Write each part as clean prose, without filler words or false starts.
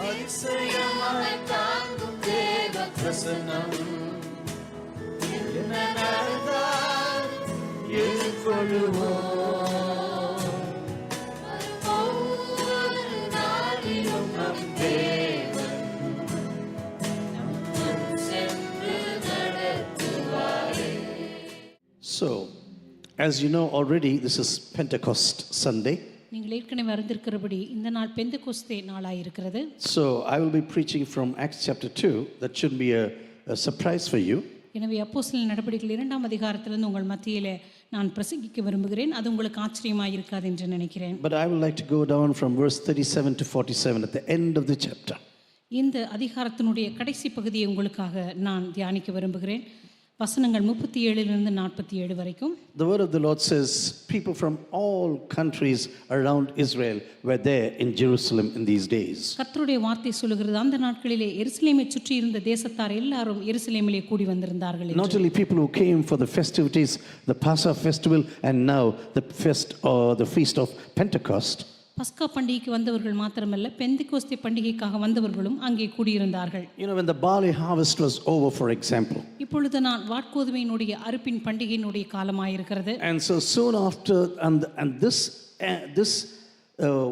அதிசயமாய் தாங்கும் தேவ பிரசன்னம் என்ன நடந்தால் எதிர்கொள்ளுவோம். ஒவ்வொரு நாளிலும் நம் தேவன் நம்முடன் சென்று நடத்துவாரே. So, as you know already, this is Pentecost Sunday. நீங்கள் ஏற்கனவே அறிந்திருக்கிறபடி இந்த நாள் பெந்தெகோஸ்தே நாளாய் இருக்கிறது. So, I will be preaching from Acts chapter 2. That shouldn't be a surprise for you. எனவே அப்போஸ்தலர் நடபடிகள் 2ஆம் அதிகாரத்திலிருந்து உங்கள் மத்தியிலே நான் பிரசங்கிக்க விரும்புகிறேன். அது உங்களுக்கு ஆச்சரியமாக இருக்காது என்று நினைக்கிறேன். But I would like to go down from verse 37 to 47 at the end of the chapter. இந்த அதிகாரத்தினுடைய கடைசி பகுதியை உங்களுக்காக நான் தியானிக்க விரும்புகிறேன். வசனங்கள் 37 47 வரைக்கும். The word of the Lord says, people from all countries around Israel were there in Jerusalem in these days. கர்த்தருடைய வார்த்தை சொல்கிறது, அந்த நாட்களிலே எருசலேமை சுற்றி இருந்த தேசத்தார் எல்லாரும் எருசலேமிலே கூடி வந்திருந்தார்கள். Not only people who came for the festivities, the Passover festival, and now the feast of Pentecost. பஸ்கா பண்டிகைக்கு வந்தவர்கள் மாத்திரமல்ல, பெந்தெகோஸ்தே பண்டிகைக்காக வந்தவர்களும் அங்கே கூடியிருந்தார்கள். You know, when the barley harvest was over, for example. இப்பொழுது நான் வாட்கோதுமையினுடைய அறுப்பின் பண்டிகையினுடைய காலமாயிருக்கிறது. And so soon after, and this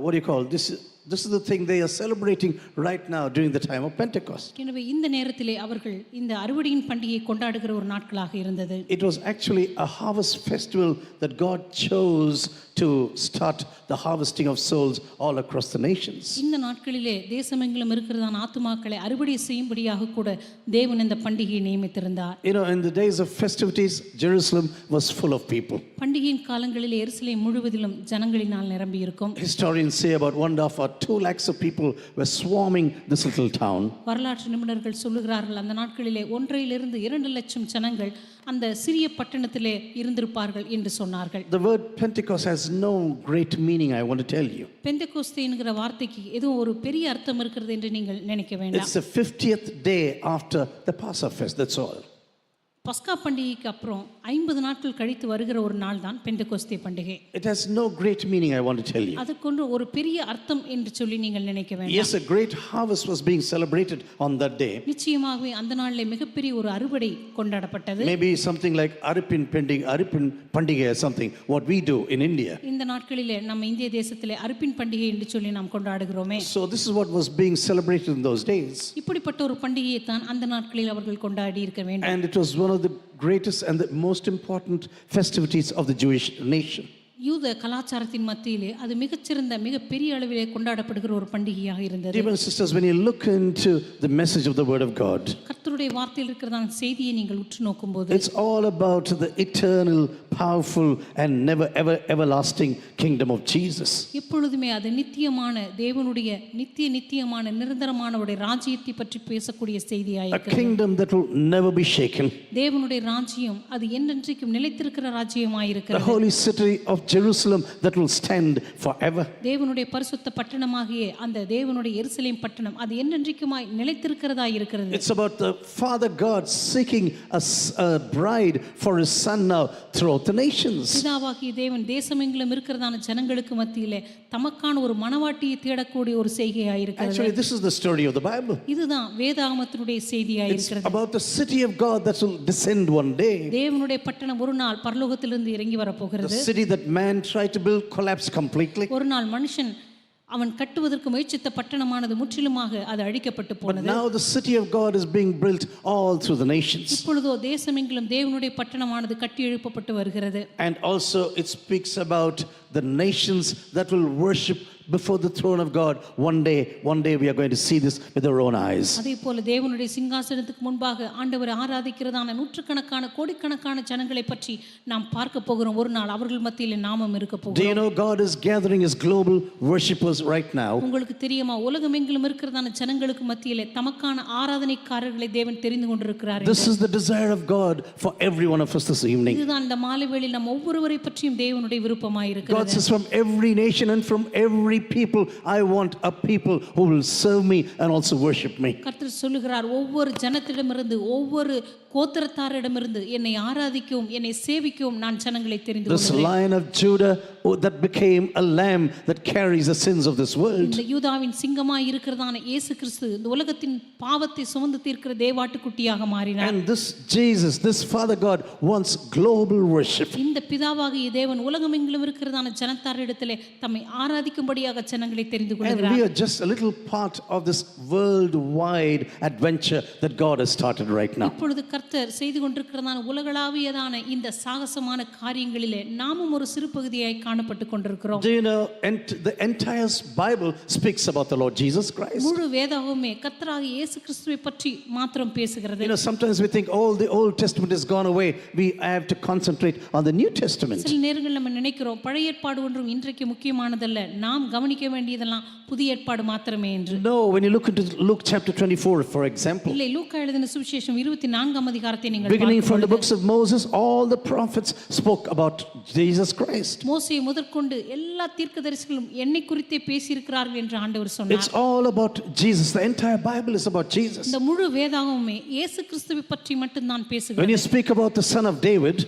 what do you call this is the thing they are celebrating right now during the time of Pentecost. எனவே இந்த நேரத்திலே அவர்கள் இந்த அறுவடையின் பண்டிகையை கொண்டாடுகிற ஒரு நாட்களாக இருந்தது. It was actually a harvest festival that God chose to start the harvesting of souls all across the nations. இந்த நாட்களிலே தேசமெங்கிலும் இருக்கிறதான ஆத்துமாக்களை அறுவடை செய்யும்படியாக கூட தேவன் இந்த பண்டிகையை நியமித்திருந்தார். You know, in the days of festivities, Jerusalem was full of people. பண்டிகையின் காலங்களிலே எருசலேம் முழுவதிலும் ஜனங்களினால் நிரம்பி இருக்கும். Historians say about 1.5 or 2 lakhs of people were swarming this little town. வரலாற்று நிபுணர்கள் சொல்லுகிறார்கள், அந்த நாட்களிலே 1.5 to 2 லட்சம் ஜனங்கள் அந்த சிறிய பட்டணத்திலே இருந்திருப்பார்கள் என்று சொன்னார்கள். The word Pentecost has no great meaning, I want to tell you. பெந்தெகோஸ்தே என்கிற வார்த்தைக்கு ஏதோ ஒரு பெரிய அர்த்தம் இருக்கிறது என்று நீங்கள் நினைக்க வேண்டாம். It's the 50th day after the Passover fest, that's all. பஸ்கா பண்டிகைக்கு அப்புறம் 50 நாட்கள் கழித்து வருகிற ஒரு நாள் தான் பெந்தெகோஸ்தே பண்டிகை. It has no great meaning, I want to tell you. அதுக்கொண்டு ஒரு பெரிய அர்த்தம் என்று சொல்லி நீங்கள் நினைக்க வேண்டாம். Yes, a great harvest was being celebrated on that day. நிச்சயமாகவே அந்த நாளிலே மிகப்பெரிய ஒரு அறுவடை கொண்டாடப்பட்டது. Maybe something like Aripin Pandiga or something, what we do in India. இந்த நாட்களிலே நம்ம இந்திய தேசத்திலே அறுப்பின் பண்டிகை என்று சொல்லி நாம் கொண்டாடுகிறோமே. So this is what was being celebrated in those days. இப்படிப்பட்ட ஒரு பண்டிகையை தான் அந்த நாட்களில் அவர்கள் கொண்டாடி இருக்க வேண்டும். And it was one of the greatest and the most important festivities of the Jewish nation. யூத கலாச்சாரத்தின் மத்தியிலே அது மிகச்சிறந்த மிகப்பெரிய அளவிலே கொண்டாடப்படுகிற ஒரு பண்டிகையாக இருந்தது. Dear sisters, when you look into the message of the word of God, கர்த்தருடைய வார்த்தையில் இருக்கிறதான செய்தியை நீங்கள் உற்று நோக்கும்போது, it's all about the eternal, powerful and never ever everlasting kingdom of Jesus. எப்பொழுதுமே அது நித்தியமான தேவனுடைய நித்தியமான நிரந்தரமானவருடைய ராஜ்யத்தை பற்றி பேசக்கூடிய செய்தியாக இருக்கிறது. A kingdom that will never be shaken. தேவனுடைய ராஜ்யம் அது என்றென்றைக்கும் நிலைத்திருக்கிற ராஜ்யமாக இருக்கிறது. The holy city of Jerusalem that will stand forever. தேவனுடைய பரிசுத்த பட்டணமாகிய அந்த தேவனுடைய எருசலேம் பட்டணம் அது என்றென்றைக்குமாய் நிலைத்திருக்கிறதா இருக்கிறது. It's about the Father God seeking a bride for his son now throughout the nations. பிதாவாகிய தேவன் தேசமெங்கிலும் இருக்கிறதான ஜனங்களுக்கு மத்தியிலே தமக்கான ஒரு மனவாட்டியை தேடக்கூடிய ஒரு செய்கையா இருக்கிறது. Actually, this is the story of the Bible. இதுதான் வேதாகமத்தினுடைய செய்தியா இருக்கிறது. It's about the city of God that will descend one day. தேவனுடைய பட்டணம் ஒரு நாள் பரலோகத்திலிருந்து இறங்கி வர போகிறது. The city that man tried to build collapsed completely. ஒரு நாள் மனுஷன் அவன் கட்டுவதற்கு முயற்சித்த பட்டணமானது முற்றிலுமாக அது அழிக்கப்பட்டு போனது. But now the city of God is being built all through the nations. இப்பொழுதோ தேசமெங்கிலும் தேவனுடைய பட்டணமானது கட்டி எழுப்பப்பட்டு வருகிறது. And also it speaks about the nations that will worship before the throne of God. One day we are going to see this with our own eyes. அதேபோல தேவனுடைய சிங்காசனத்துக்கு முன்பாக ஆண்டவரை ஆராதிக்கிறதான நூற்றுக்கணக்கான கோடிக்கணக்கான ஜனங்களை பற்றி நாம் பார்க்க போகிறோம். ஒரு நாள் அவர்கள் மத்தியிலே நாமும் இருக்க போகிறோம். Do you know God is gathering his global worshipers right now? உங்களுக்கு தெரியுமா, உலகமெங்கிலும் இருக்கிறதான ஜனங்களுக்கு மத்தியிலே தமக்கான ஆராதனைக்காரர்களை தேவன் தெரிந்து கொண்டிருக்கிறார். This is the desire of God for every one of us this evening. இதுதான் இந்த மாலை வேளையில் நாம் ஒவ்வொருவரை பற்றியும் தேவனுடைய விருப்பமாய் இருக்கிறது. God says, from every nation and from every people, I want a people who will serve me and also worship me. கர்த்தர் சொல்லுகிறார், ஒவ்வொரு ஜனத்திடமிருந்து ஒவ்வொரு கோத்திரத்தாரிடமிருந்து என்னை ஆராதிக்கவும் என்னை சேவிக்கவும் நான் ஜனங்களை தெரிந்து This கொண்டேன். Lion of Judah that became a lamb that carries the sins of this world. இந்த யூதாவின் சிங்கமாய் இருக்கிறதான இயேசு கிறிஸ்து இந்த உலகத்தின் பாவத்தை சுமந்து தீர்க்கிற தேவாட்டுக்குட்டியாக மாறினார். And this Jesus, this Father God wants global worship. இந்த பிதாவாகிய தேவன் உலகமெங்கிலும் இருக்கிறதான ஜனத்தாரிடத்திலே தம்மை ஆராதிக்கும்படியாக ஜனங்களை தெரிந்து And கொள்கிறார். we are just a little part of this worldwide adventure that God has started right now. இப்பொழுது கர்த்தர் செய்து கொண்டிருக்கிறதான உலகளாவியதான இந்த சாகசமான காரியங்களிலே நாமும் ஒரு சிறு பகுதியாய் காணப்பட்டு கொண்டிருக்கிறோம். Do you know the entire Bible speaks about the Lord Jesus Christ? முழு வேதமுமே கர்த்தராகிய இயேசு கிறிஸ்துவை பற்றி மாத்திரம் பேசுகிறது. You know, sometimes we think all the Old Testament has gone away. We have to concentrate on the New Testament. சில நேரங்களில் நம்ம நினைக்கிறோம் பழைய ஏற்பாடு ஒன்றும் இன்றைக்கு முக்கியமானதல்ல, நாம் கவனிக்க வேண்டியதெல்லாம் புதிய ஏற்பாடு மாத்திரமே என்று. No, when you look into Luke chapter 24, for example, இல்லை, லூக்கா எழுதின சுவிசேஷம் 24ஆம் அதிகாரத்தை நீங்கள் beginning from the பார்க்கும் books of Moses, all the prophets spoke about Jesus Christ. மோசே முதற்கொண்டு எல்லா தீர்க்கதரிசிகளும் என்னை குறித்தே பேசியிருக்கிறார்கள் என்று ஆண்டவர் சொன்னார். It's all about Jesus. The entire Bible is about Jesus. இந்த முழு வேதாகமுமே இயேசு கிறிஸ்துவை பற்றி மட்டும்தான் When பேசுகிறது. you speak about the son of David,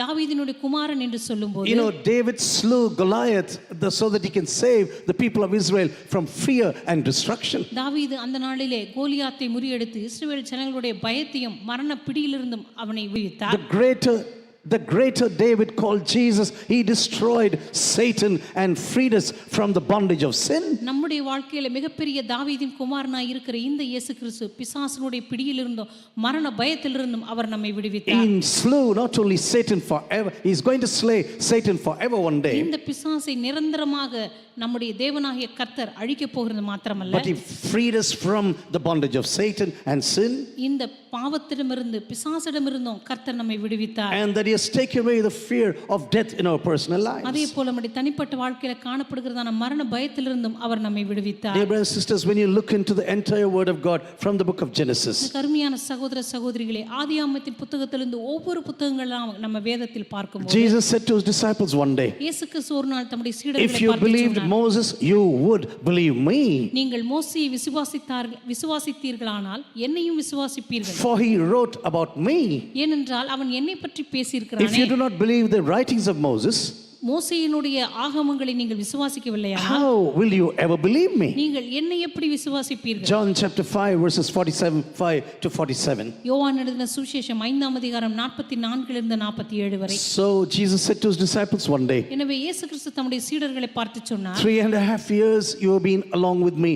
தாவீதினுடைய குமாரன் என்று சொல்லும்போது, you know, David slew Goliath so that he can save the people of Israel from fear and destruction. தாவீது அந்த நாளிலே கோலியாத்தை முறியடித்து இஸ்ரவேல் ஜனங்களுடைய பயத்தையும் மரண பிடியிலிருந்தும் அவனை விடுவித்தார். The greater David called Jesus, he destroyed Satan and freed us from the bondage of sin. நம்முடைய வாழ்க்கையில மிகப்பெரிய தாவீதின் குமாரனாய் இருக்கிற இந்த இயேசு கிறிஸ்து பிசாசினுடைய பிடியிலிருந்தும் மரண பயத்திலிருந்தும் அவர் நம்மை விடுவித்தார். He slew not only Satan forever, he's going to slay Satan forever one day. இந்த பிசாசை நிரந்தரமாக நம்முடைய தேவனாகிய கர்த்தர் அழிக்க போகிறது மாத்திரமல்ல, But he freed us from the bondage of Satan and sin. இந்த பாவத்திடமிருந்து பிசாசிடமிருந்தும் கர்த்தர் நம்மை விடுவித்தார். And that he has taken away the fear of death in our personal lives. அதே போல நம்முடைய தனிப்பட்ட வாழ்க்கையில காணப்படுகிறதான மரண பயத்திலிருந்தும் அவர் நம்மை விடுவித்தார். Dear brothers and sisters, when you look into the entire word of God from the book of Genesis, கருமையான சகோதர சகோதரிகளே, ஆதியாகமத்தின் புத்தகத்திலிருந்து ஒவ்வொரு புத்தகங்களும் நம்ம வேதத்தில் பார்க்கும்போது, Jesus said to his disciples one day, இயேசு கிறிஸ்து ஒரு நாள் தம்முடைய if சீடர்களை you பார்த்து believed சொன்னார், Moses, you would believe me. நீங்கள் மோசேயை விசுவாசித்தீர்களானால் என்னையும் விசுவாசிப்பீர்கள். For he wrote about me. ஏனென்றால் அவன் என்னை பற்றி If பேசியிருக்கிறானே. you do not believe the writings of Moses, மோசேயினுடைய ஆகமங்களை நீங்கள் விசுவாசிக்கவில்லையா? how will you ever believe me? நீங்கள் என்னை எப்படி விசுவாசிப்பீர்கள்? John chapter 5 verses 5 to 47. யோவான் எழுதின சுவிசேஷம் 5ஆம் அதிகாரம் 44 இலிருந்து 47 வரை. So Jesus said to his disciples one day, எனவே இயேசு கிறிஸ்து தம்முடைய சீடர்களை பார்த்து சொன்னார், 3.5 years you have been along with me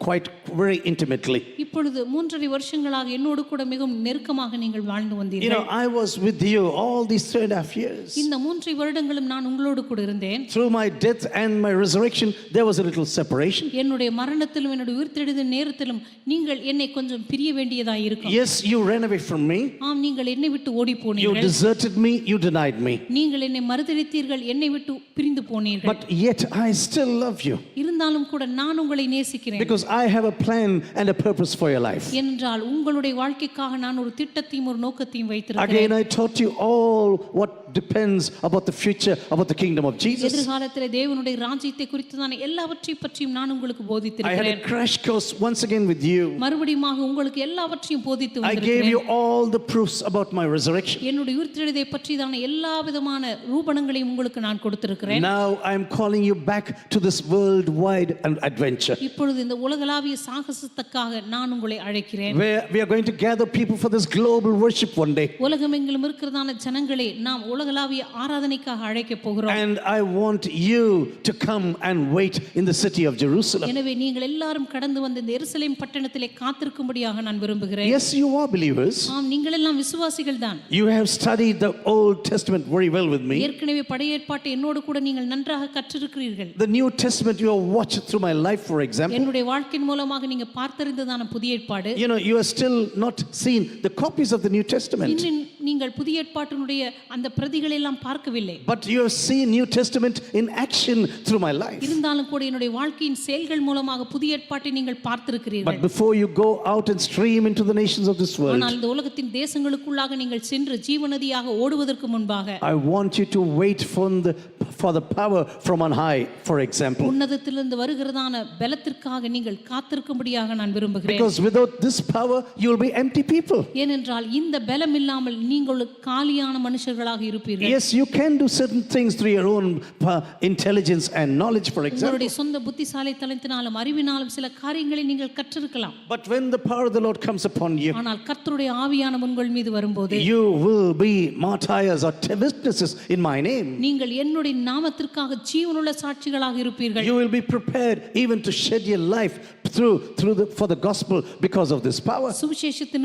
quite very intimately. இப்பொழுது 3.5 வருஷங்களாக என்னோடு கூட மிகவும் நெருக்கமாக நீங்கள் வாழ்ந்து You வந்தீர்கள். know, I was with you all these 3.5 years. இந்த 3 வருடங்களும் நான் உங்களோடு கூட இருந்தேன். Through my death and my resurrection, there was a little separation. என்னுடைய மரணத்திலும் என்னுடைய உயிர்த்தெழுதல் நேரத்திலும் நீங்கள் என்னை கொஞ்சம் பிரிய வேண்டியதாக இருக்கும். Yes, you ran away from me. ஆம், நீங்கள் என்னை விட்டு ஓடி You போனீர்கள். deserted me. You denied me. நீங்கள் என்னை மறுதலித்தீர்கள், என்னை விட்டு பிரிந்து போனீர்கள். But yet I still love you. இருந்தாலும் கூட நான் உங்களை நேசிக்கிறேன். Because I have a plan and a purpose for your life. என்றால் உங்களுடைய வாழ்க்கைக்காக நான் ஒரு திட்டத்தையும் ஒரு நோக்கத்தையும் வைத்திருக்கிறேன். Again, I taught you all what depends about the future, about the kingdom of Jesus. எதிர்காலத்திலே தேவனுடைய ராஜ்யத்தை குறித்துதான எல்லாவற்றையும் பற்றியும் நான் உங்களுக்கு I had போதித்திருக்கிறேன். a crash course once again with you. மறுபடியுமாக உங்களுக்கு எல்லாவற்றையும் போதித்து I gave வந்திருக்கிறேன். you all the proofs about my resurrection. என்னுடைய உயிர்த்தெழுதலை பற்றிதான எல்லா விதமான ரூபணங்களையும் உங்களுக்கு நான் கொடுத்திருக்கிறேன். Now I am calling you back to this worldwide adventure, இப்பொழுது இந்த உலகளாவிய சாகசத்துக்காக நான் உங்களை அழைக்கிறேன். where we are going to gather people for this global worship one day. உலகமெங்கிலும் இருக்கிறதான ஜனங்களே நாம் உலகளாவிய ஆராதனைக்காக அழைக்க போகிறோம். And I want you to come and wait in the city of Jerusalem. எனவே நீங்கள் எல்லாரும் கடந்து வந்து இந்த எருசலேம் பட்டணத்திலே காத்திருக்கும்படியாக நான் விரும்புகிறேன். Yes, you are believers. ஆம், நீங்கள் எல்லாம் விசுவாசிகள் தான். You have studied the Old Testament very well with me. ஏற்கனவே பழைய ஏற்பாட்டை என்னோடு கூட நீங்கள் நன்றாக கற்றிருக்கிறீர்கள். The New Testament you have watched through my life, for example. என்னுடைய வாழ்க்கையின் மூலமாக நீங்க பார்த்தறிந்ததான புதிய ஏற்பாடு. You know, you have still not seen the copies of the New Testament. இன்னும் நீங்கள் புதிய ஏற்பாட்டினுடைய அந்த பிரதிகளை எல்லாம் பார்க்கவில்லை. But you have seen New Testament in action through my life. இருந்தாலும் கூட என்னுடைய வாழ்க்கையின் செயல்கள் மூலமாக புதிய ஏற்பாட்டை நீங்கள் பார்த்திருக்கிறீர்கள். But before you go out and stream into the nations of this world, ஆனால் இந்த உலகத்தின் தேசங்களுக்குள்ளாக நீங்கள் சென்று ஜீவநதியாக ஓடுவதற்கு முன்பாக I want you to wait for the power from on high, for example. உன்னதத்திலிருந்து வருகிறதான பலத்திற்காக நீங்கள் காத்திருக்கும்படியாக நான் விரும்புகிறேன். Because without this power, you will be empty people. ஏனென்றால் இந்த பலம் இல்லாமல் நீங்கள் காலியான மனுஷர்களாக இருப்பீர்கள். Yes, you can do certain things through your own intelligence and knowledge, for example. உங்களுடைய சொந்த புத்திசாலித்தனத்தினாலும் அறிவினாலும் சில காரியங்களை நீங்கள் கற்றிருக்கலாம். But when the power of the Lord comes upon you, ஆனால் கர்த்தருடைய ஆவியான உங்கள் மீது வரும்போது you will be martyrs or witnesses in my name. நீங்கள் என்னுடைய நாமத்திற்காக ஜீவனுள்ள சாட்சிகளாக இருப்பீர்கள். You will be prepared even to shed your life for the gospel because of this power. சுவிசேஷத்தின்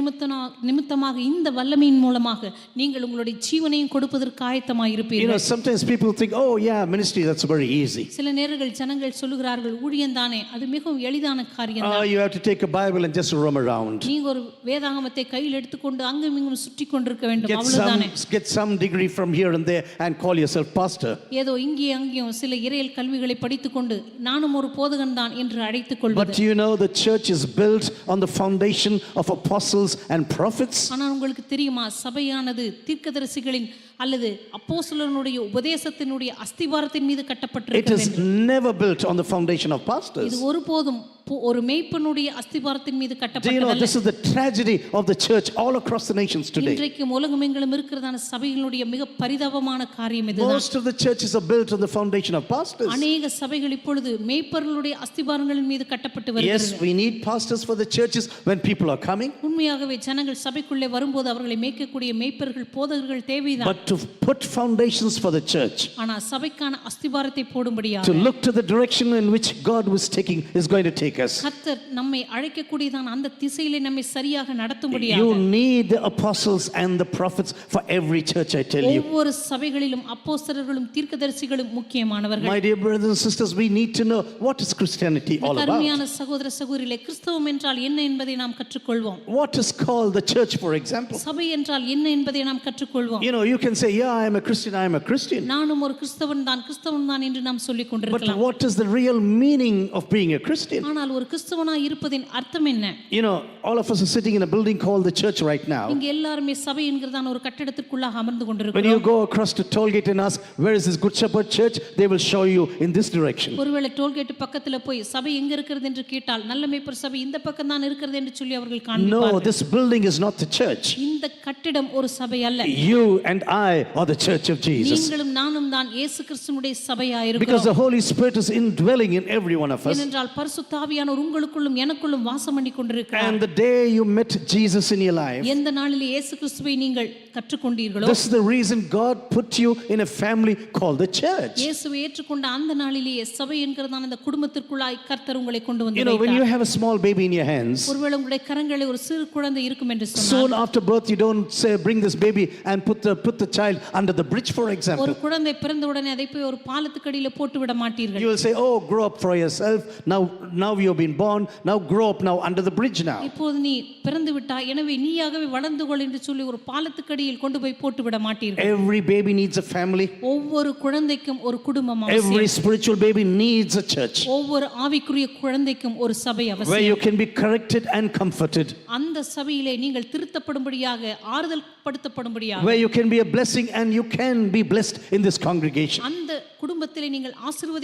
நிமித்தமாக இந்த வல்லமையின் மூலமாக நீங்கள் உங்களுடைய ஜீவனையும் கொடுப்பதற்கு ஆயத்தமாக You know, இருப்பீர்கள். sometimes people think, oh yeah, ministry, that's very easy. சில நேரங்கள் ஜனங்கள் சொல்லுகிறார்கள் ஊழியம் தானே அது மிகவும் எளிதான காரியம் தான். You have to take a Bible and just roam around. நீங்க ஒரு வேதாகமத்தை கையில் எடுத்துக்கொண்டு அங்கும் இங்கும் சுற்றி கொண்டிருக்க வேண்டும் அவ்வளவுதானே. Get some degree from here and there and call yourself pastor. ஏதோ இங்கே அங்கேயும் சில இறையியல் கல்விகளை படித்துக்கொண்டு நானும் ஒரு போதகன் தான் என்று அழைத்துக் கொள்வது. But you know the church is built on the foundation of apostles and prophets. ஆனால் உங்களுக்கு தெரியுமா சபையானது தீர்க்கதரிசிகளின் அல்லது அப்போஸ்தலர்களுடைய உபதேசத்தினுடைய அஸ்திவாரத்தின் மீது It கட்டப்பட்டிருக்கிறது. is never built on the foundation of pastors. இது ஒருபோதும் ஒரு மேய்ப்பனுடைய அஸ்திவாரத்தின் மீது Do you know கட்டப்பட்டதல்ல. this is the tragedy of the church all across the nations today? இன்றைக்கு உலகமெங்கிலும் இருக்கிறதான சபைகளுடைய மிக பரிதாபமான காரியம் இதுதான். Most of the churches are built on the foundation of pastors. அநேக சபைகள் இப்பொழுது மேய்ப்பர்களுடைய அஸ்திவாரங்களின் மீது கட்டப்பட்டு Yes, வருகிறது. we need pastors for the churches when people are coming. உண்மையாகவே ஜனங்கள் சபைக்குள்ளே வரும்போது அவர்களை மேய்க்கக்கூடிய மேய்ப்பர்கள் போதகர்கள் தேவைதான். But to put foundations for the church, ஆனால் சபைக்கான அஸ்திவாரத்தை போடும்படியாக to look to the direction in which God was taking, is going to take us. கர்த்தர் நம்மை அழைக்கக்கூடியதான அந்த திசையிலே நம்மை சரியாக நடத்தும்படியாக You need the apostles and the prophets for every church, I tell you. ஒவ்வொரு சபைகளிலும் அப்போஸ்தலர்களும் தீர்க்கதரிசிகளும் முக்கியமானவர்கள். My dear brothers and sisters, we need to know what is Christianity all about. அருமையான சகோதர சகோதரிகளே கிறிஸ்தவம் என்றால் என்ன என்பதை நாம் கற்றுக்கொள்வோம். What is called the church, for example? சபை என்றால் என்ன என்பதை நாம் கற்றுக்கொள்வோம். You know, you can say, yeah, I am a Christian, I am a Christian. நானும் ஒரு கிறிஸ்தவன் தான் என்று நாம் சொல்லிக் But கொண்டிருக்கலாம். what is the real meaning of being a Christian? ஆனால் ஒரு கிறிஸ்தவனாய் இருப்பதின் அர்த்தம் என்ன? You know, all of us are sitting in a building called the church right now. இங்க எல்லாரும் சபை என்கிறதான ஒரு கட்டடத்திற்குள்ளாக அமர்ந்து When you கொண்டிருக்கிறோம். go across to Tollgate and ask, where is this Good Shepherd church? They will show you in this direction. ஒருவேளை tollgate பக்கத்துல போய் சபை எங்க இருக்கிறது என்று கேட்டால் நல்ல மேய்ப்பர் சபை இந்த பக்கம் தான் இருக்கிறது என்று சொல்லி அவர்கள் No, காண்பிப்பார்கள். this building is not the church. இந்த கட்டிடம் ஒரு சபை அல்ல. You and I are the church of Jesus. நீங்களும் நானும் தான் இயேசு கிறிஸ்துவினுடைய சபையாய் Because இருக்கிறோம். the Holy Spirit is indwelling in every one of us. ஏனென்றால் பரிசுத்த ஆவியானவர் உங்களுக்குள்ளும் எனக்குள்ளும் வாசம் பண்ணி கொண்டிருக்கிறார். And the day you met Jesus in your life, எந்த நாளிலே இயேசு கிறிஸ்துவை நீங்கள் கற்றுக்கொண்டீர்களோ this is the reason God put you in a family called the church. இயேசுவை ஏற்றுக்கொண்ட அந்த நாளிலேயே சபை என்கிறதான அந்த குடும்பத்திற்குள்ளாய் கர்த்தர் உங்களை கொண்டு வந்து You know, when you வைத்தார். have a small baby in your hands, ஒருவேளை உங்களுடைய கரங்களில் ஒரு சிறு குழந்தை இருக்கும் என்று சொன்னால் soon after birth you don't say, bring this baby and put the child under the bridge, for ஒரு example. குழந்தை பிறந்த உடனே அதை போய் ஒரு பாலத்துக்கடியில போட்டு விட மாட்டீர்கள். You will say, oh, grow up for yourself. Now you've been born. Now grow up now under the bridge now. இப்போது நீ பிறந்து விட்டாய் எனவே நீயாகவே வளர்ந்து கொள் என்று சொல்லி ஒரு பாலத்துக்கடியில் கொண்டு போய் போட்டு விட மாட்டீர்கள். Every baby needs a family. ஒவ்வொரு குழந்தைக்கும் ஒரு குடும்பம் Every அவசியம். spiritual baby needs a church ஒவ்வொரு ஆவிக்குரிய குழந்தைக்கும் ஒரு சபை where அவசியம். you can be corrected and comforted, அந்த சபையிலே நீங்கள் திருத்தப்படும்படியாக ஆறுதல் படுத்தப்படும்படியாக where you can be a blessing and you can be blessed in this congregation, அந்த குடும்பத்திலே நீங்கள்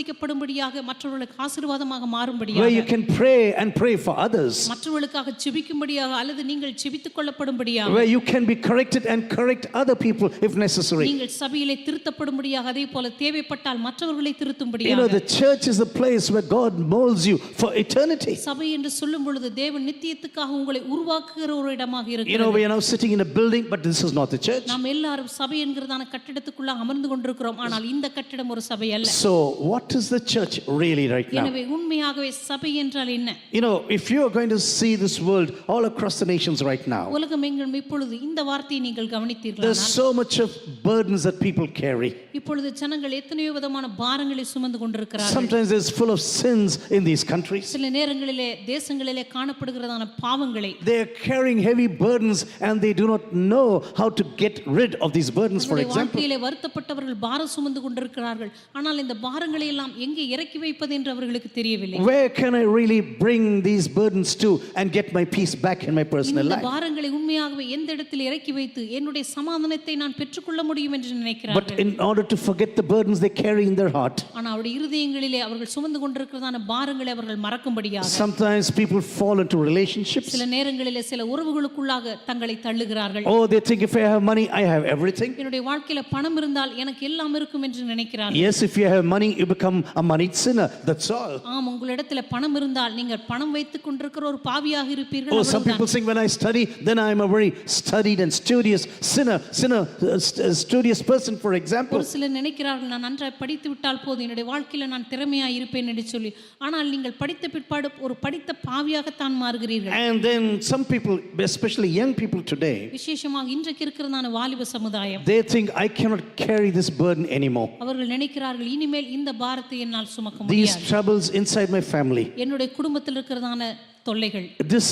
ஆசீர்வதிக்கப்படும்படியாக மற்றவர்களுக்கு ஆசீர்வாதமாக where you மாறும்படியாக can pray for others, மற்றவர்களுக்காக ஜெபிக்கும்படியாக அல்லது நீங்கள் ஜெபித்துக் கொள்ளப்படும்படியாக where you can be corrected and correct other people if necessary. நீங்கள் சபையிலே திருத்தப்படும்படியாக அதே போல தேவைப்பட்டால் மற்றவர்களை You know, திருத்தும்படியாக the church is a place where God molds you for eternity. சபை என்று சொல்லும் பொழுது தேவன் நித்தியத்துக்காக உங்களை உருவாக்குகிற ஒரு இடமாக You know, இருக்கிறது. we are now sitting in a building, but this is not the church. நாம் எல்லாரும் சபை என்கிறதான கட்டிடத்துக்குள்ள அமர்ந்து கொண்டிருக்கிறோம் ஆனால் இந்த கட்டிடம் ஒரு சபை அல்ல. So what is the church really right now? எனவே உண்மையாகவே சபை என்றால் என்ன? You know, if you are going to see this world all across the nations right now, உலகம் எங்கும் இப்பொழுது இந்த வார்த்தையை நீங்கள் there's கவனித்தீர்களா? so much of burdens that people carry. இப்பொழுது ஜனங்கள் எத்தனையோ விதமான பாரங்களை சுமந்து கொண்டிருக்கிறார்கள். Sometimes it's full of sins in these countries. சில நேரங்களிலே தேசங்களிலே காணப்படுகிறதான பாவங்களை They are carrying heavy burdens and they do not know how to get rid of these burdens, for example. வாழ்க்கையிலே வருத்தப்பட்டவர்கள் பாரம் சுமந்து கொண்டிருக்கிறார்கள். இருக்கிறார்கள். ஆனால் இந்த பாரங்களை எல்லாம் எங்கே இறக்கி வைப்பது என்று அவர்களுக்கு தெரியவில்லை. Where can I really bring these burdens to and get my peace back in my personal இந்த life? பாரங்களை உண்மையாகவே எந்த இடத்தில் இறக்கி வைத்து என்னுடைய சமாதானத்தை நான் பெற்றுக்கொள்ள முடியும் என்று But நினைக்கிறார்கள். in order to forget the burdens they carry in their heart, ஆனால் அவருடைய இருதயங்களிலே அவர்கள் சுமந்து கொண்டிருக்கிறதான பாரங்களை அவர்கள் மறக்கும்படியாக sometimes people fall into relationships. சில நேரங்களிலே சில உறவுகளுக்குள்ளாக தங்களை தள்ளுகிறார்கள். Oh, they think if I have money, I have everything. என்னுடைய வாழ்க்கையில பணம் இருந்தால் எனக்கு எல்லாம் இருக்கும் என்று நினைக்கிறார்கள். Yes, if you have money, you become a moneyed sinner. That's all. ஆம், உங்களிடத்தில் பணம் இருந்தால் நீங்கள் பணம் வைத்துக் கொண்டிருக்கிற ஒரு பாவியாக இருப்பீர்கள். Oh, some people think when I study, then I am a very studied and studious studious person, for example. ஒரு சிலர் நினைக்கிறார்கள் நான் நன்றாய் படித்து விட்டால் போதும் என்னுடைய வாழ்க்கையில நான் திறமையாக இருப்பேன் என்று சொல்லி. ஆனால் நீங்கள் படித்த பிற்பாடு ஒரு படித்த பாவியாகத்தான் மாறுகிறீர்கள். And then some people, especially young people today, விசேஷமாக இன்றைக்கு இருக்கிறதான வாலிப சமுதாயம், they think I cannot carry this burden anymore. அவர்கள் நினைக்கிறார்கள் இனிமேல் இந்த பாரத்தை என்னால் சுமக்க These முடியாது. troubles inside my family, என்னுடைய குடும்பத்தில் இருக்கிறதான தொல்லைகள், this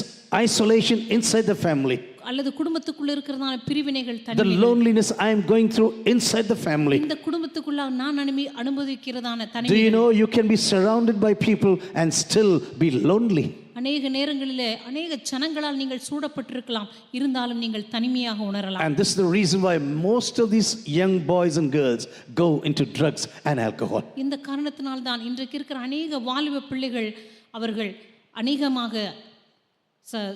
isolation inside the family, அல்லது குடும்பத்துக்குள்ள இருக்கிறதான பிரிவினைகள், the தனிமைகள், loneliness I am going through inside the family. இந்த குடும்பத்துக்குள்ள நான் அனுபவிக்கிறதான Do தனிமை. you know you can be surrounded by people and still be lonely? அநேக நேரங்களிலே அநேக ஜனங்களால் நீங்கள் சூடப்பட்டிருக்கலாம், இருந்தாலும் நீங்கள் தனிமையாக உணரலாம். And this is the reason why most of these young boys and girls go into drugs and alcohol. இந்த காரணத்தினால் தான் இன்றைக்கு இருக்கிற அநேக வாலிப பிள்ளைகள் அவர்கள் அநேகமாக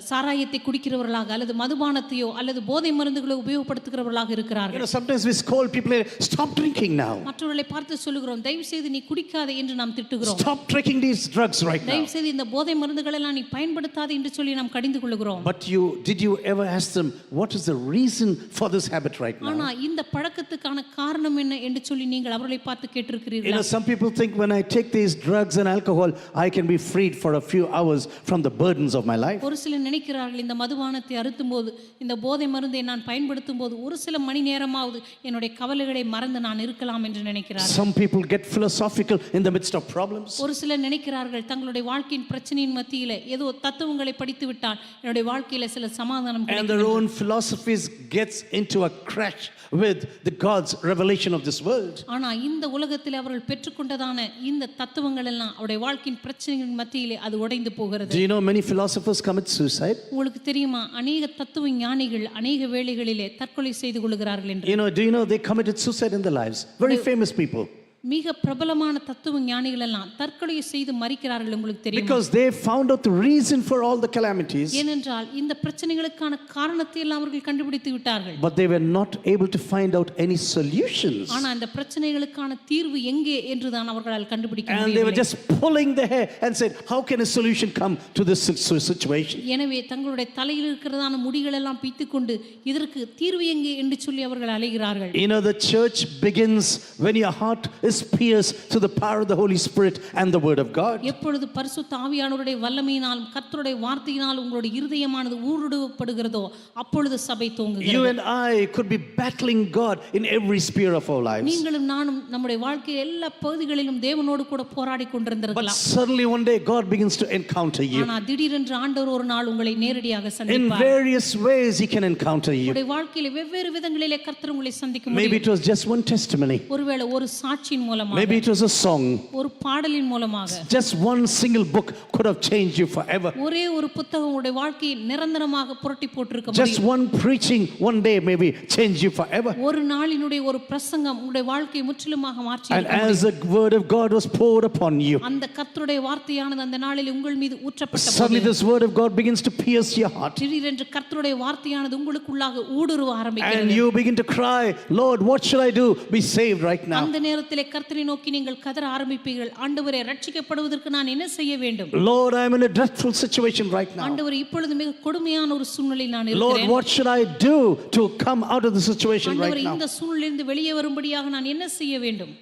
சாராயத்தை குடிக்கிறவர்களாக அல்லது மதுபானத்தையோ அல்லது போதை மருந்துகளை உபயோகப்படுத்துகிறவர்களாக இருக்கிறார்கள். Sometimes we scold people, stop drinking now. மற்றவர்களை பார்த்து சொல்லுகிறோம், தயவு செய்து நீ குடிக்காதே என்று நாம் திட்டுகிறோம். Stop taking these drugs right now. தயவு செய்து இந்த போதை மருந்துகளை எல்லாம் நீ பயன்படுத்தாதே என்று சொல்லி நாம் கடிந்து கொள்கிறோம். But did you ever ask them what is the reason for this habit right now? ஆனா இந்த பழக்கத்துக்கான காரணம் என்ன என்று சொல்லி நீங்கள் அவர்களை பார்த்து கேட்டிருக்கிறீர்களா? Some people think when I take these drugs and alcohol, I can be freed for a few hours from the burdens of my life. ஒரு சிலர் நினைக்கிறார்கள் இந்த மதுபானத்தை அருந்தும் போது, இந்த போதை மருந்தை நான் பயன்படுத்தும் போது ஒரு சில மணி நேரமாவது என்னுடைய கவலைகளை மறந்து நான் இருக்கலாம் என்று நினைக்கிறார்கள். Some people get philosophical in the midst of problems. ஒரு சிலர் நினைக்கிறார்கள் தங்களுடைய வாழ்க்கையின் பிரச்சனையின் மத்தியிலே ஏதோ தத்துவங்களை படித்து விட்டால் என்னுடைய வாழ்க்கையில சில சமாதானம் And கிடைக்கும். their own philosophies gets into a crash with the God's revelation of this world. ஆனா இந்த உலகத்தில் அவர்கள் பெற்றுக்கொண்டதான இந்த தத்துவங்கள் எல்லாம் அவருடைய வாழ்க்கையின் பிரச்சனைகளின் மத்தியிலே அது உடைந்து போகிறது. Do you know many philosophers commit suicide? உங்களுக்கு தெரியுமா அநேக தத்துவ ஞானிகள் அநேக வேளைகளிலே தற்கொலை செய்து கொள்கிறார்கள் என்று. Do you know they committed suicide in their lives? Very famous people. மிக பிரபலமான தத்துவ ஞானிகள் எல்லாம் தற்கொலை செய்து மரிக்கிறார்கள். உங்களுக்கு தெரியுமா? Because they found out the reason for all the calamities. ஏனென்றால் இந்த பிரச்சனைகளுக்கான காரணத்தை எல்லாம் அவர்கள் கண்டுபிடித்து விட்டார்கள். But they were not able to find out any solutions. ஆனா அந்த பிரச்சனைகளுக்கான தீர்வு எங்கே என்று தான் அவர்களால் கண்டுபிடிக்க And they were முடியவில்லை. just pulling their hair and said, how can a solution come to this situation? எனவே தங்களுடைய தலையில் இருக்கிறதான முடிகள் எல்லாம் பிய்த்துக்கொண்டு இதற்கு தீர்வு எங்கே என்று சொல்லி அவர்கள் அலைகிறார்கள். The church begins when your heart is pierced to the power of the Holy Spirit and the word of God. எப்பொழுது பரிசுத்த ஆவியானவருடைய வல்லமையினாலும் கர்த்தருடைய வார்த்தையினாலும் உங்களுடைய இருதயமானது ஊடுருவப்படுகிறதோ அப்பொழுது சபை தூங்குகிறது. You and I could be battling God in every sphere of our lives. நீங்களும் நானும் நம்முடைய வாழ்க்கையில் எல்லா பகுதிகளிலும் தேவனோடு கூட போராடி But கொண்டிருந்திருக்கலாம். suddenly one day God begins to encounter you. ஆனா திடீரென்று ஆண்டவர் ஒரு நாள் உங்களை நேரடியாக In சந்திப்பார். various ways he can encounter you. உங்களுடைய வாழ்க்கையில வெவ்வேறு விதங்களிலே கர்த்தர் உங்களை சந்திக்க Maybe முடியும். it was just one testimony. ஒருவேளை ஒரு சாட்சியின் மூலமாக, Maybe it was a song. ஒரு பாடலின் மூலமாக, Just one single book could have changed you forever. ஒரே ஒரு புத்தகம் உங்களுடைய வாழ்க்கையை நிரந்தரமாக புரட்டி போட்டிருக்க Just முடியும். one preaching one day maybe change you forever. ஒரு நாளினுடைய ஒரு பிரசங்கம் உங்களுடைய வாழ்க்கையை முற்றிலுமாக மாற்றி And as the word of God was poured upon you, அந்த கர்த்தருடைய வார்த்தையானது அந்த நாளில் உங்கள் மீது ஊற்றப்பட்ட suddenly போது this word of God begins to pierce your heart. திடீரென்று கர்த்தருடைய வார்த்தையானது உங்களுக்குள்ளாக ஊடுருவ And ஆரம்பிக்கிறது. you begin to cry, Lord, what should I do? Be saved right now. அந்த நேரத்திலே கர்த்தரை நோக்கி நீங்கள் கதற ஆரம்பிப்பீர்கள். ஆண்டவரே, ரட்சிக்கப்படுவதற்கு நான் என்ன செய்ய வேண்டும்? Lord, I am in a dreadful situation right now. ஆண்டவரே, இப்பொழுது மிக கொடுமையான ஒரு சூழ்நிலையில் நான் Lord, இருக்கிறேன். what should I do to come out of the situation right ஆண்டவரே, now? இந்த சூழ்நிலையிலிருந்து வெளியே வரும்படியாக நான் என்ன செய்ய வேண்டும்?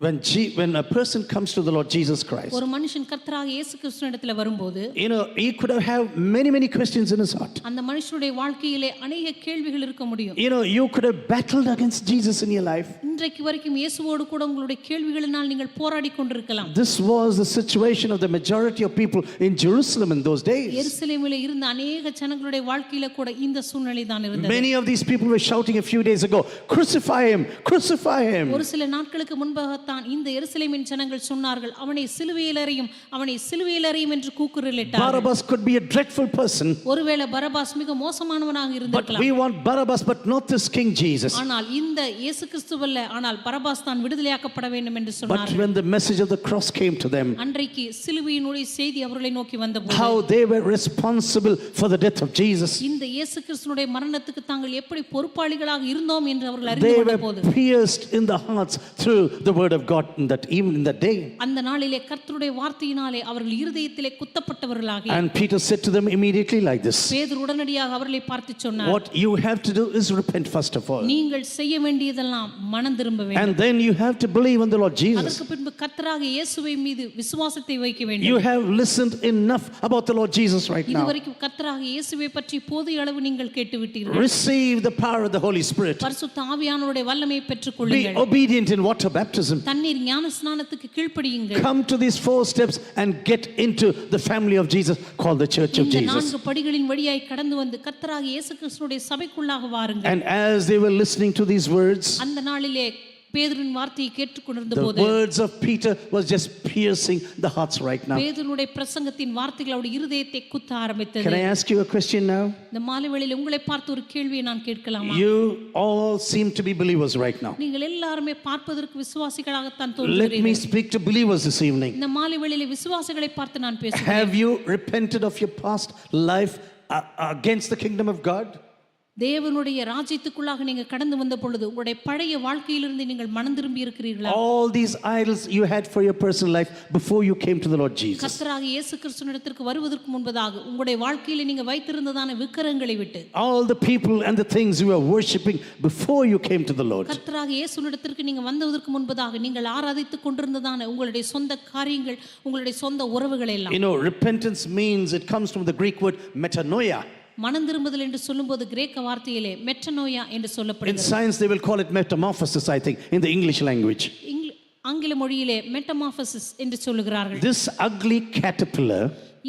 When a person comes to the Lord Jesus Christ, ஒரு மனுஷன் கர்த்தராகிய இயேசு கிறிஸ்துவினிடத்தில் வரும்போது he could have many questions in his heart. அந்த மனுஷனுடைய வாழ்க்கையிலே அநேக கேள்விகள் இருக்க முடியும். You could have battled against Jesus in your life. இந்த இன்றைக்கு வரைக்கும் இயேசுவோடு கூட உங்களுடைய கேள்விகளினால் நீங்கள் போராடி கொண்டிருக்கலாம். This was the situation of the majority of people in Jerusalem in those days. எருசலேமிலே இருந்த अनेक ஜனங்களுடைய வாழ்க்கையில கூட இந்த சூழ்நிலை தான் இருந்தது. Many of these people were shouting a few days ago, crucify him, crucify him. ஒரு சில நாட்களுக்கு முன்பாகத்தான் இந்த எருசலேமின் ஜனங்கள் சொன்னார்கள், அவனை சிலுவையில் அறையும், அவனை சிலுவையில் அறையும் என்று கூக்குரலிட்டார்கள். Barabbas could be a dreadful person. ஒருவேளை பரபாஸ் மிக மோசமானவனாக But இருந்திருக்கலாம். we want Barabbas, but not this King Jesus. ஆனால் இந்த இயேசு கிறிஸ்துவல்ல, ஆனால் பரபாஸ் தான் விடுதலையாக்கப்பட வேண்டும் என்று But சொன்னார்கள். when the message of the cross came to them, அன்றைக்கு சிலுவையினுடைய செய்தி அவர்களை நோக்கி வந்தபோது how they were responsible for the death of Jesus. இந்த இயேசு கிறிஸ்துவினுடைய மரணத்துக்கு தாங்கள் எப்படி பொறுப்பாளிகளாக இருந்தோம் என்று அவர்கள் அறிந்து They கொண்டபோது were pierced in the hearts through the word of God in that even in that day. அந்த நாளிலே கர்த்தருடைய வார்த்தையினாலே அவர்கள் இருதயத்திலே குத்தப்பட்டவர்களாக And Peter said to them immediately like this, பேதுரு உடனடியாக அவர்களை பார்த்து சொன்னார், what you have to do is repent first of all. நீங்கள் செய்ய வேண்டியதெல்லாம் மனம் திரும்ப வேண்டும். And then you have to believe in the Lord Jesus. அதற்கு பின்பு கர்த்தராக இயேசுவை மீது விசுவாசத்தை வைக்க You வேண்டும். have listened enough about the Lord Jesus right now. இதுவரைக்கும் கர்த்தராக இயேசுவை பற்றி போதிய அளவு நீங்கள் கேட்டுவிட்டீர்கள். Receive the power of the Holy Spirit. பரிசுத்த ஆவியானவருடைய வல்லமையை Be பெற்றுக்கொள்ளுங்கள். obedient in water baptism. தண்ணீர் ஞான ஸ்நானத்துக்கு கீழ்ப்படியுங்கள். Come to these 4 steps and get into the family of Jesus called the Church of இந்த Jesus. 4 படிகளின் வழியாய் கடந்து வந்து கர்த்தராக இயேசு கிறிஸ்துவினுடைய சபைக்குள்ளாக வாருங்கள். And as they were listening to these words, அந்த நாளிலே பேதுருவின் வார்த்தையை கேட்டுக்கொண்டிருந்த the போது words of Peter was just piercing the hearts right now. பேதுருவுடைய பிரசங்கத்தின் வார்த்தைகள் அவருடைய இருதயத்தை குத்த ஆரம்பித்தது. Can I ask you a question now? இந்த மாலை வேளையில் உங்களை பார்த்து ஒரு கேள்வியை நான் கேட்கலாமா? You all seem to be believers right now. நீங்கள் எல்லாருமே பார்ப்பதற்கு விசுவாசிகளாகத்தான் Let me தோன்றுகிறீர்கள். speak to believers this evening. இந்த மாலை வேளையிலே விசுவாசிகளை பார்த்து நான் பேசுகிறேன். Have you repented of your past life against the kingdom of God? தேவனுடைய ராஜ்யத்துக்குள்ளாக நீங்க கடந்து வந்த பொழுது உங்களுடைய பழைய வாழ்க்கையிலிருந்து நீங்கள் மனம் திரும்பி இருக்கிறீர்களா? All these idols you had for your personal life before you came to the Lord Jesus. கர்த்தராகிய இயேசு கிறிஸ்துவினிடத்திற்கு வருவதற்கு முன்பதாக உங்களுடைய வாழ்க்கையில நீங்க வைத்திருந்ததான விக்கிரகங்களை விட்டு, All the people and the things you were worshiping before you came to the Lord. கர்த்தராகிய இயேசுவினிடத்திற்கு நீங்க வந்ததற்கு முன்பதாக நீங்கள் ஆராதித்துக் கொண்டிருந்ததான உங்களுடைய சொந்த காரியங்கள், உங்களுடைய சொந்த உறவுகள் எல்லாம். You know, repentance means, it comes from the Greek word metanoia. மனம் திரும்புதல் என்று சொல்லும்போது கிரேக்க வார்த்தையிலே மெட்டனோயா என்று In சொல்லப்படுகிறது. science they will call it metamorphosis, I think, in the English language. ஆங்கில மொழியிலே மெட்டமார்பசிஸ் என்று சொல்லுகிறார்கள். This ugly caterpillar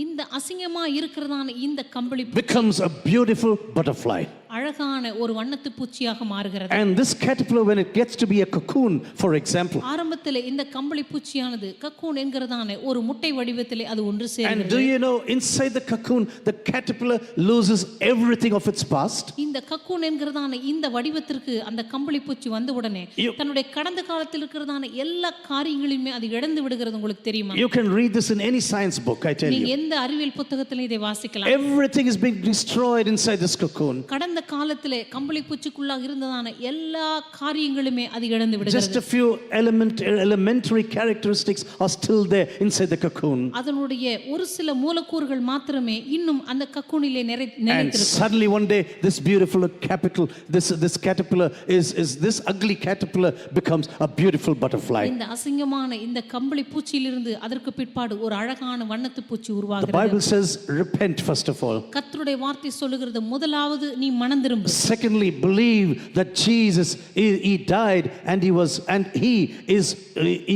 இந்த அசிங்கமா இருக்கிறதான இந்த கம்பளி becomes a beautiful butterfly. அழகான ஒரு வண்ணத்து பூச்சியாக மாறுகிறது. And this caterpillar, when it gets to be a cocoon, for example, ஆரம்பத்திலே இந்த கம்பளி பூச்சியானது கக்கூன் என்கிறதான ஒரு முட்டை வடிவத்திலே அது ஒன்று and சேர்கிறது. do you know, inside the cocoon the caterpillar loses everything of its past. இந்த கக்கூன் என்கிறதான இந்த வடிவத்திற்கு அந்த கம்பளி பூச்சி வந்த உடனே தன்னுடைய கடந்த காலத்தில் இருக்கிறதான எல்லா காரியங்களையுமே அது இழந்து விடுகிறது. உங்களுக்கு தெரியுமா? You can read this in any science book, I tell நீங்க you. எந்த அறிவியல் புத்தகத்திலும் இதை வாசிக்கலாம். Everything is being destroyed inside this cocoon. கடந்த காலத்திலே கம்பளி பூச்சிக்குள்ளாக இருந்ததான எல்லா காரியங்களுமே அது இழந்து விடுகிறது. Just a few elementary characteristics are still there inside the cocoon. அதனுடைய ஒரு சில மூலக்கூறுகள் மாத்திரமே இன்னும் அந்த கக்கூனிலே And நிலைத்திருக்கும். suddenly one day this beautiful this caterpillar this ugly caterpillar becomes a beautiful butterfly. இந்த அசிங்கமான இந்த கம்பளி பூச்சியிலிருந்து அதற்கு பிற்பாடு ஒரு அழகான வண்ணத்து பூச்சி The உருவாகிறது. Bible says repent first of all. கர்த்தருடைய வார்த்தை சொல்லுகிறது, முதலாவது நீ மனம் திரும்பு. Secondly, believe that Jesus he died and he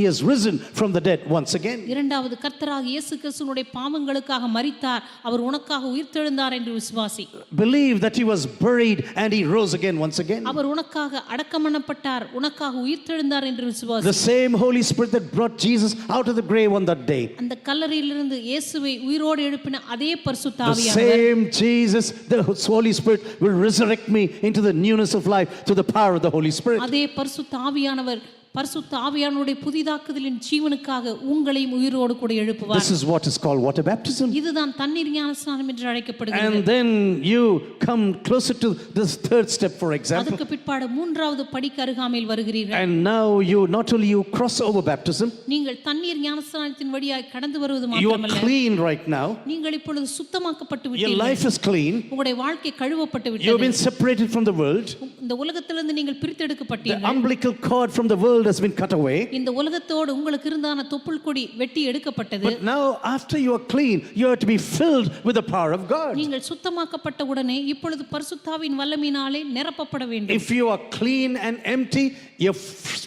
has risen from the dead once again. இரண்டாவது, கர்த்தராகிய இயேசு கிறிஸ்துவினுடைய பாவங்களுக்காக மரித்தார், அவர் உனக்காக உயிர்த்தெழுந்தார் என்று விசுவாசி. Believe that he was buried and he rose again once again. அவர் உனக்காக அடக்கம் பண்ணப்பட்டார், உனக்காக உயிர்த்தெழுந்தார் என்று The விசுவாசி. same Holy Spirit that brought Jesus out of the grave on that day. அந்த கல்லறையிலிருந்து இயேசுவை உயிரோடு எழுப்பின அதே பரிசுத்த The ஆவியானவர், same Jesus, the Holy Spirit will resurrect me into the newness of life through the power of the Holy Spirit. அதே பரிசுத்த ஆவியானவர் பரிசுத்த ஆவியானுடைய புதிதாக்குதலின் ஜீவனுக்காக உங்களையும் உயிரோடு கூட எழுப்புவார். This is what is called water baptism. இதுதான் தண்ணீர் ஞானஸ்நானம் என்று அழைக்கப்படுகிறது. And then you come closer to this third step, for example. அதற்கு பிற்பாடு மூன்றாவது படிக்கு அருகாமையில் வருகிறீர்கள். And now you not only you cross over baptism, நீங்கள் தண்ணீர் ஞானஸ்நானத்தின் வழியாய் கடந்து வருவது you are மாத்திரமல்ல, clean right now. நீங்கள் இப்பொழுது சுத்தமாக்கப்பட்டு Your விட்டீர்கள். life is clean. உங்களுடைய வாழ்க்கை கழுவப்பட்டு You have விட்டது. been separated from the world. இந்த உலகத்திலிருந்து நீங்கள் The பிரித்தெடுக்கப்பட்டீர்கள். umbilical cord from the world world has been cut away. இந்த உலகத்தோடு உங்களுக்கு இருந்தான தொப்புள் கொடி வெட்டி எடுக்கப்பட்டது. But now, after you are clean, you are to be filled with the power of God. நீங்கள் சுத்தமாக்கப்பட்ட உடனே இப்பொழுது பரிசுத்தாவின் வல்லமையினாலே நிரப்பப்பட வேண்டும். If you are clean and empty, your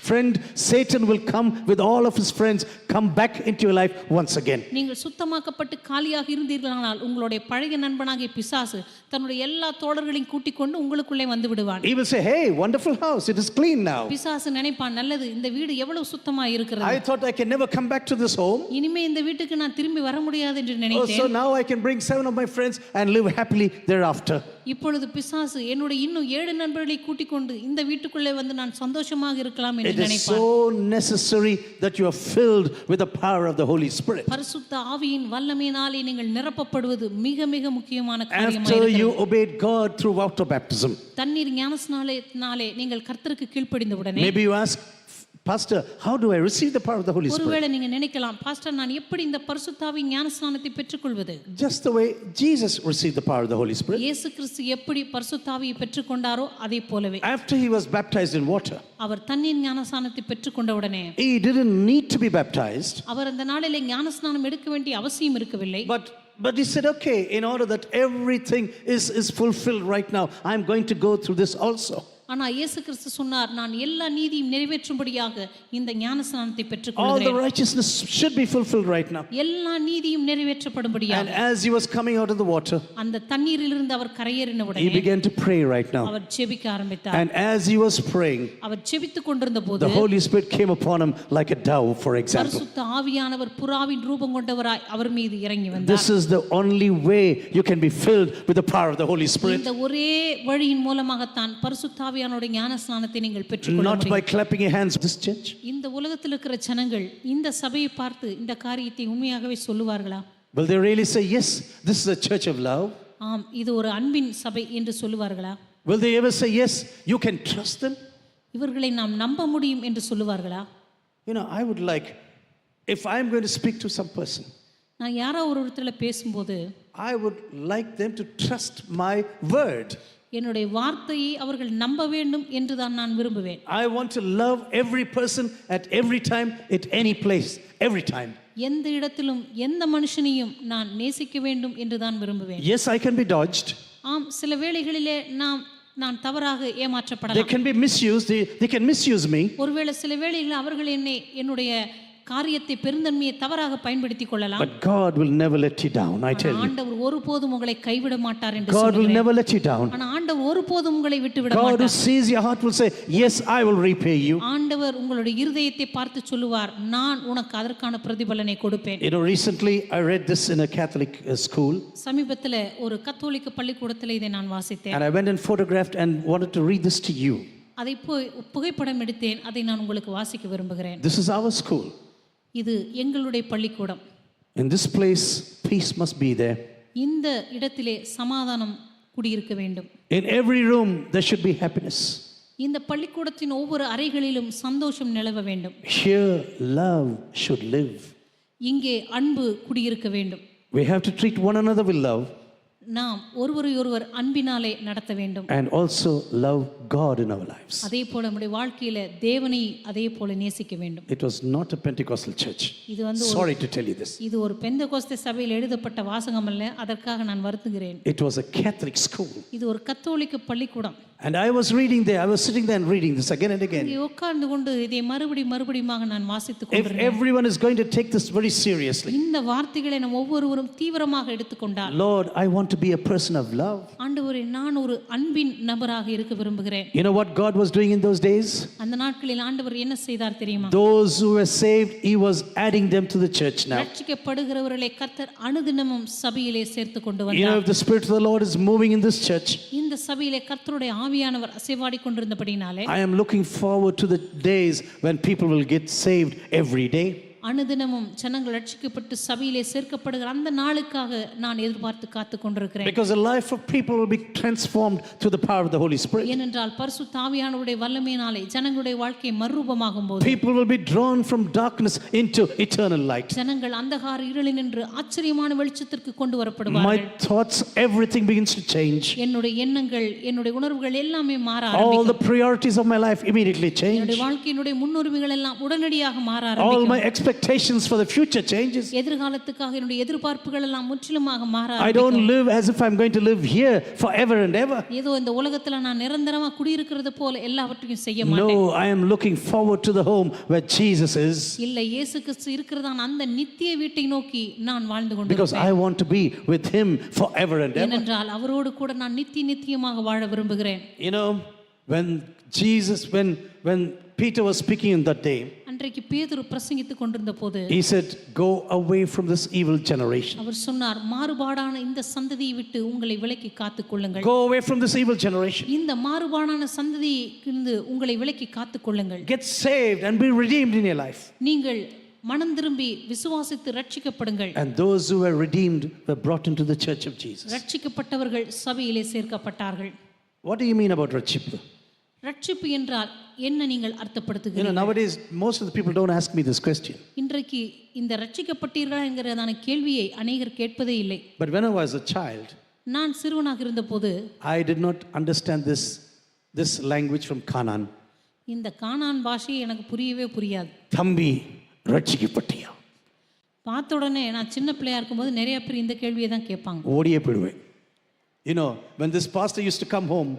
friend Satan will come with all of his friends, come back into your life once again. நீங்கள் சுத்தமாக்கப்பட்டு காலியாக இருந்தீர்களானால் உங்களுடைய பழைய நண்பனாகிய பிசாசு தன்னுடைய எல்லா தோழர்களையும் கூட்டிக் கொண்டு உங்களுக்குள்ளே வந்து விடுவான். He will say, "Hey, wonderful house, it is clean now. பிசாசு நினைப்பான், நல்லது, இந்த வீடு எவ்வளவு சுத்தமா இருக்கிறது. I thought I can never come back to this home. இனிமே இந்த வீட்டுக்கு நான் திரும்பி வர முடியாது என்று Oh, so நினைத்தேன். now I can bring 7 of my friends and live happily thereafter." இப்பொழுது பிசாசு என்னுடைய இன்னும் 7 நண்பர்களை கூட்டிக் கொண்டு இந்த வீட்டுக்குள்ளே வந்து நான் சந்தோஷமாக இருக்கலாம் என்று It is நினைப்பான். so necessary that you are filled with the power of the Holy Spirit. பரிசுத்த ஆவியின் வல்லமையினாலே நீங்கள் நிரப்பப்படுவது மிக மிக முக்கியமான காரியமாக After you இருக்கிறது. obeyed God through water baptism. தண்ணீர் ஞானஸ்நானத்தினாலே நீங்கள் கர்த்தருக்கு கீழ்ப்படிந்த உடனே Maybe you ask, "Pastor, how do I receive the power of the Holy Spirit?" ஒருவேளை நீங்க நினைக்கலாம், பாஸ்டர் நான் எப்படி இந்த பரிசுத்தாவின் ஞானஸ்நானத்தை பெற்றுக்கொள்வது? Just the way Jesus received the power of the Holy Spirit. இயேசு கிறிஸ்து எப்படி பரிசுத்தாவியை பெற்றுக்கொண்டாரோ அதே போலவே After he was baptized in water, அவர் தண்ணீர் ஞானஸ்நானத்தை பெற்றுக்கொண்ட உடனே he didn't need to be baptized, அவர் அந்த நாளிலே ஞானஸ்நானம் எடுக்க வேண்டிய அவசியம் இருக்கவில்லை. but he said, "Okay, in order that everything is fulfilled right now, I'm going to go through this also." ஆனா இயேசு கிறிஸ்து சொன்னார், நான் எல்லா நீதியும் நிறைவேற்றும்படியாக இந்த ஞானஸ்நானத்தை All the பெற்றுக்கொள்கிறேன். righteousness should be fulfilled right now. எல்லா நீதியும் And நிறைவேற்றப்படும்படியாக as he was coming out of the water, அந்த தண்ணீரிலிருந்து அவர் கரையேறின he உடனே began to pray right now. அவர் ஜெபிக்க ஆரம்பித்தார். And as he was praying, அவர் ஜெபித்துக் கொண்டிருந்த போது the Holy Spirit came upon him like a dove, for example. பரிசுத்த ஆவியானவர் புறாவின் ரூபம் கொண்டவராய் அவர் மீது இறங்கி வந்தார். This is the only way you can be filled with the power of the Holy Spirit. இந்த ஒரே வழியின் மூலமாகத்தான் பரிசுத்த ஆவியானவருடைய ஞானஸ்நானத்தை நீங்கள் பெற்றுக்கொள்ள Not by முடியும். clapping your hands. This church, இந்த உலகத்தில் இருக்கிற ஜனங்கள் இந்த சபையை பார்த்து இந்த காரியத்தை உண்மையாகவே சொல்லுவார்களா? will they really say, "Yes, this is a church of love"? ஆம், இது ஒரு அன்பின் சபை என்று சொல்லுவார்களா? Will they ever say, "Yes, you can trust them"? இவர்களை நாம் நம்ப முடியும் என்று சொல்லுவார்களா? You know, I would like, if I'm going to speak to some person, நான் யாரோ ஒரு இடத்துல பேசும்போது I would like them to trust my word. என்னுடைய வார்த்தையை அவர்கள் நம்ப வேண்டும் என்று தான் நான் விரும்புவேன். I want to love every person at every time, at any place, every time. எந்த இடத்திலும் எந்த மனுஷனையும் நான் நேசிக்க வேண்டும் என்று தான் விரும்புவேன். Yes, I can be dodged. ஆம், சில வேளைகளிலே நான் தவறாக They ஏமாற்றப்படலாம். can be misused. They can misuse me. ஒருவேளை சில வேளைகளில் அவர்கள் என்னுடைய காரியத்தை பெருந்தன்மையை தவறாக பயன்படுத்திக் கொள்ளலாம். But God will never let you down, I tell you. ஆண்டவர் ஒருபோதும் உங்களை கைவிட மாட்டார் என்று God will சொல்கிறேன். never let you down. ஆனா ஆண்டவர் ஒருபோதும் உங்களை விட்டுவிட God who மாட்டார். sees your heart will say, "Yes, I will repay you." ஆண்டவர் உங்களுடைய இருதயத்தை பார்த்து சொல்லுவார், நான் உனக்கு அதற்கான பிரதிபலனை கொடுப்பேன். You know, recently I read this in a Catholic school, சமீபத்தில் ஒரு கத்தோலிக்க பள்ளிக்கூடத்தில் இதை நான் வாசித்தேன். and I went and photographed and wanted to read this to you. அதை புகைப்படம் எடுத்தேன். அதை நான் உங்களுக்கு வாசிக்க விரும்புகிறேன். This is our school. இது எங்களுடைய பள்ளிக்கூடம். In this place, peace must be there. இந்த இடத்திலே சமாதானம் குடியிருக்க வேண்டும். In every room, there should be happiness. இந்த பள்ளிக்கூடத்தின் ஒவ்வொரு அறைகளிலும் சந்தோஷம் நிலவ வேண்டும். Here, love should live. இங்கே அன்பு குடியிருக்க வேண்டும். We have to treat one another with love நாம் ஒருவரையொருவர் அன்பினாலே நடத்த வேண்டும். and also love God in our lives. அதே போல நம்முடைய வாழ்க்கையில தேவனை அதே போல நேசிக்க வேண்டும். It was not a Pentecostal church. இது வந்து Sorry to tell you this. இது ஒரு பெந்தெகோஸ்தே சபையில் எழுதப்பட்ட வாசகம் அல்ல. அதற்காக நான் வருந்துகிறேன். It was a Catholic school. இது ஒரு கத்தோலிக்க பள்ளிக்கூடம். And I was reading there. I was sitting there and reading this again and again. இங்கே உட்கார்ந்து கொண்டு இதை மறுபடியுமாக நான் வாசித்துக் If கொண்டிருந்தேன். everyone is going to take this very seriously, இந்த வார்த்தைகளை நாம் ஒவ்வொருவரும் தீவிரமாக எடுத்துக்கொண்டால், Lord, I want to be a person of love. ஆண்டவரே நான் ஒரு அன்பின் நபராக இருக்க விரும்புகிறேன். You know what God was doing in those days? அந்த நாட்களில் ஆண்டவர் என்ன செய்தார் தெரியுமா? Those who were saved, He was adding them to the church now. ரட்சிக்கப்படுகிறவர்களை கர்த்தர் அனுதினமும் சபையிலே சேர்த்து கொண்டு You know, வந்தார். if the Spirit of the Lord is moving in this church, இந்த சபையிலே கர்த்தருடைய ஆவியானவர் அசைவாடி கொண்டிருந்தபடினாலே I am looking forward to the days when people will get saved every day. அனுதினமும் ஜனங்கள் ரட்சிக்கப்பட்டு சபையிலே சேர்க்கப்படுகிற அந்த நாளுக்காக நான் எதிர்பார்த்து காத்து கொண்டிருக்கிறேன். Because the life of people will be transformed through the power of the Holy Spirit. ஏனென்றால் பரிசுத்த ஆவியானவருடைய வல்லமையினாலே ஜனங்களுடைய வாழ்க்கை மறுரூபமாகும் போது People will be drawn from darkness into eternal light. ஜனங்கள் அந்தகார இருளில் நின்று ஆச்சரியமான வெளிச்சத்திற்கு கொண்டு My வரப்படுவார்கள். thoughts, everything begins to change. என்னுடைய எண்ணங்கள், என்னுடைய உணர்வுகள் எல்லாமே மாற All ஆரம்பிக்கும். the priorities of my life immediately change. என்னுடைய வாழ்க்கையினுடைய முன்னுரிமைகள் எல்லாம் உடனடியாக மாற All ஆரம்பிக்கும். my expectations for the future changes. எதிர்காலத்துக்காக என்னுடைய எதிர்பார்ப்புகள் எல்லாம் முற்றிலுமாக மாற I ஆரம்பிக்கும். don't live as if I'm going to live here forever and ever. ஏதோ இந்த உலகத்துல நான் நிரந்தரமா குடியிருக்கிறது போல எல்லாவற்றையும் செய்ய மாட்டேன். No, I am looking forward to the home where Jesus is, இல்லை, இயேசு கிறிஸ்து இருக்கிறதான அந்த நித்திய வீட்டை நோக்கி நான் வாழ்ந்து because கொண்டிருக்கிறேன். I want to be with him forever and ever. ஏனென்றால் அவரோடு கூட நான் நித்தியமாக வாழ விரும்புகிறேன். You know, when Peter was speaking in that day, அன்றைக்கு பேதுரு பிரசங்கித்துக் கொண்டிருந்த போது he said, "Go away from this evil generation. அவர் சொன்னார், மாறுபாடான இந்த சந்ததியை விட்டு உங்களை விலக்கி காத்துக் கொள்ளுங்கள். Go away from this evil generation. இந்த மாறுபாடான சந்ததியிலிருந்து உங்களை விலக்கி காத்துக் கொள்ளுங்கள். Get saved and be redeemed in your life." நீங்கள் மனம் திரும்பி விசுவாசித்து ரட்சிக்கப்படுங்கள். And those who were redeemed were brought into the church of Jesus. ரட்சிக்கப்பட்டவர்கள் சபையிலே சேர்க்கப்பட்டார்கள். What do you mean about ரட்சிப்பு? ரட்சிப்பு என்றால் என்ன நீங்கள் அர்த்தப்படுத்துகிறீர்கள்? Nowadays most of the people don't ask me this question. இன்றைக்கு இந்த ரட்சிக்கப்பட்டீர்களா என்கிறதான கேள்வியை அநேகர் கேட்பதே இல்லை. But when I was a child, நான் சிறுவனாக இருந்தபோது I did not understand this language from Canaan. இந்த கானான் பாஷை எனக்கு புரியவே புரியாது. தம்பி ரட்சிக்கப்பட்டியா? பார்த்த உடனே நான் சின்ன பிள்ளையா இருக்கும்போது நிறைய பேர் இந்த கேள்வியை தான் கேட்பாங்க. ஓடியே போயிடுவேன். When this pastor used to come home,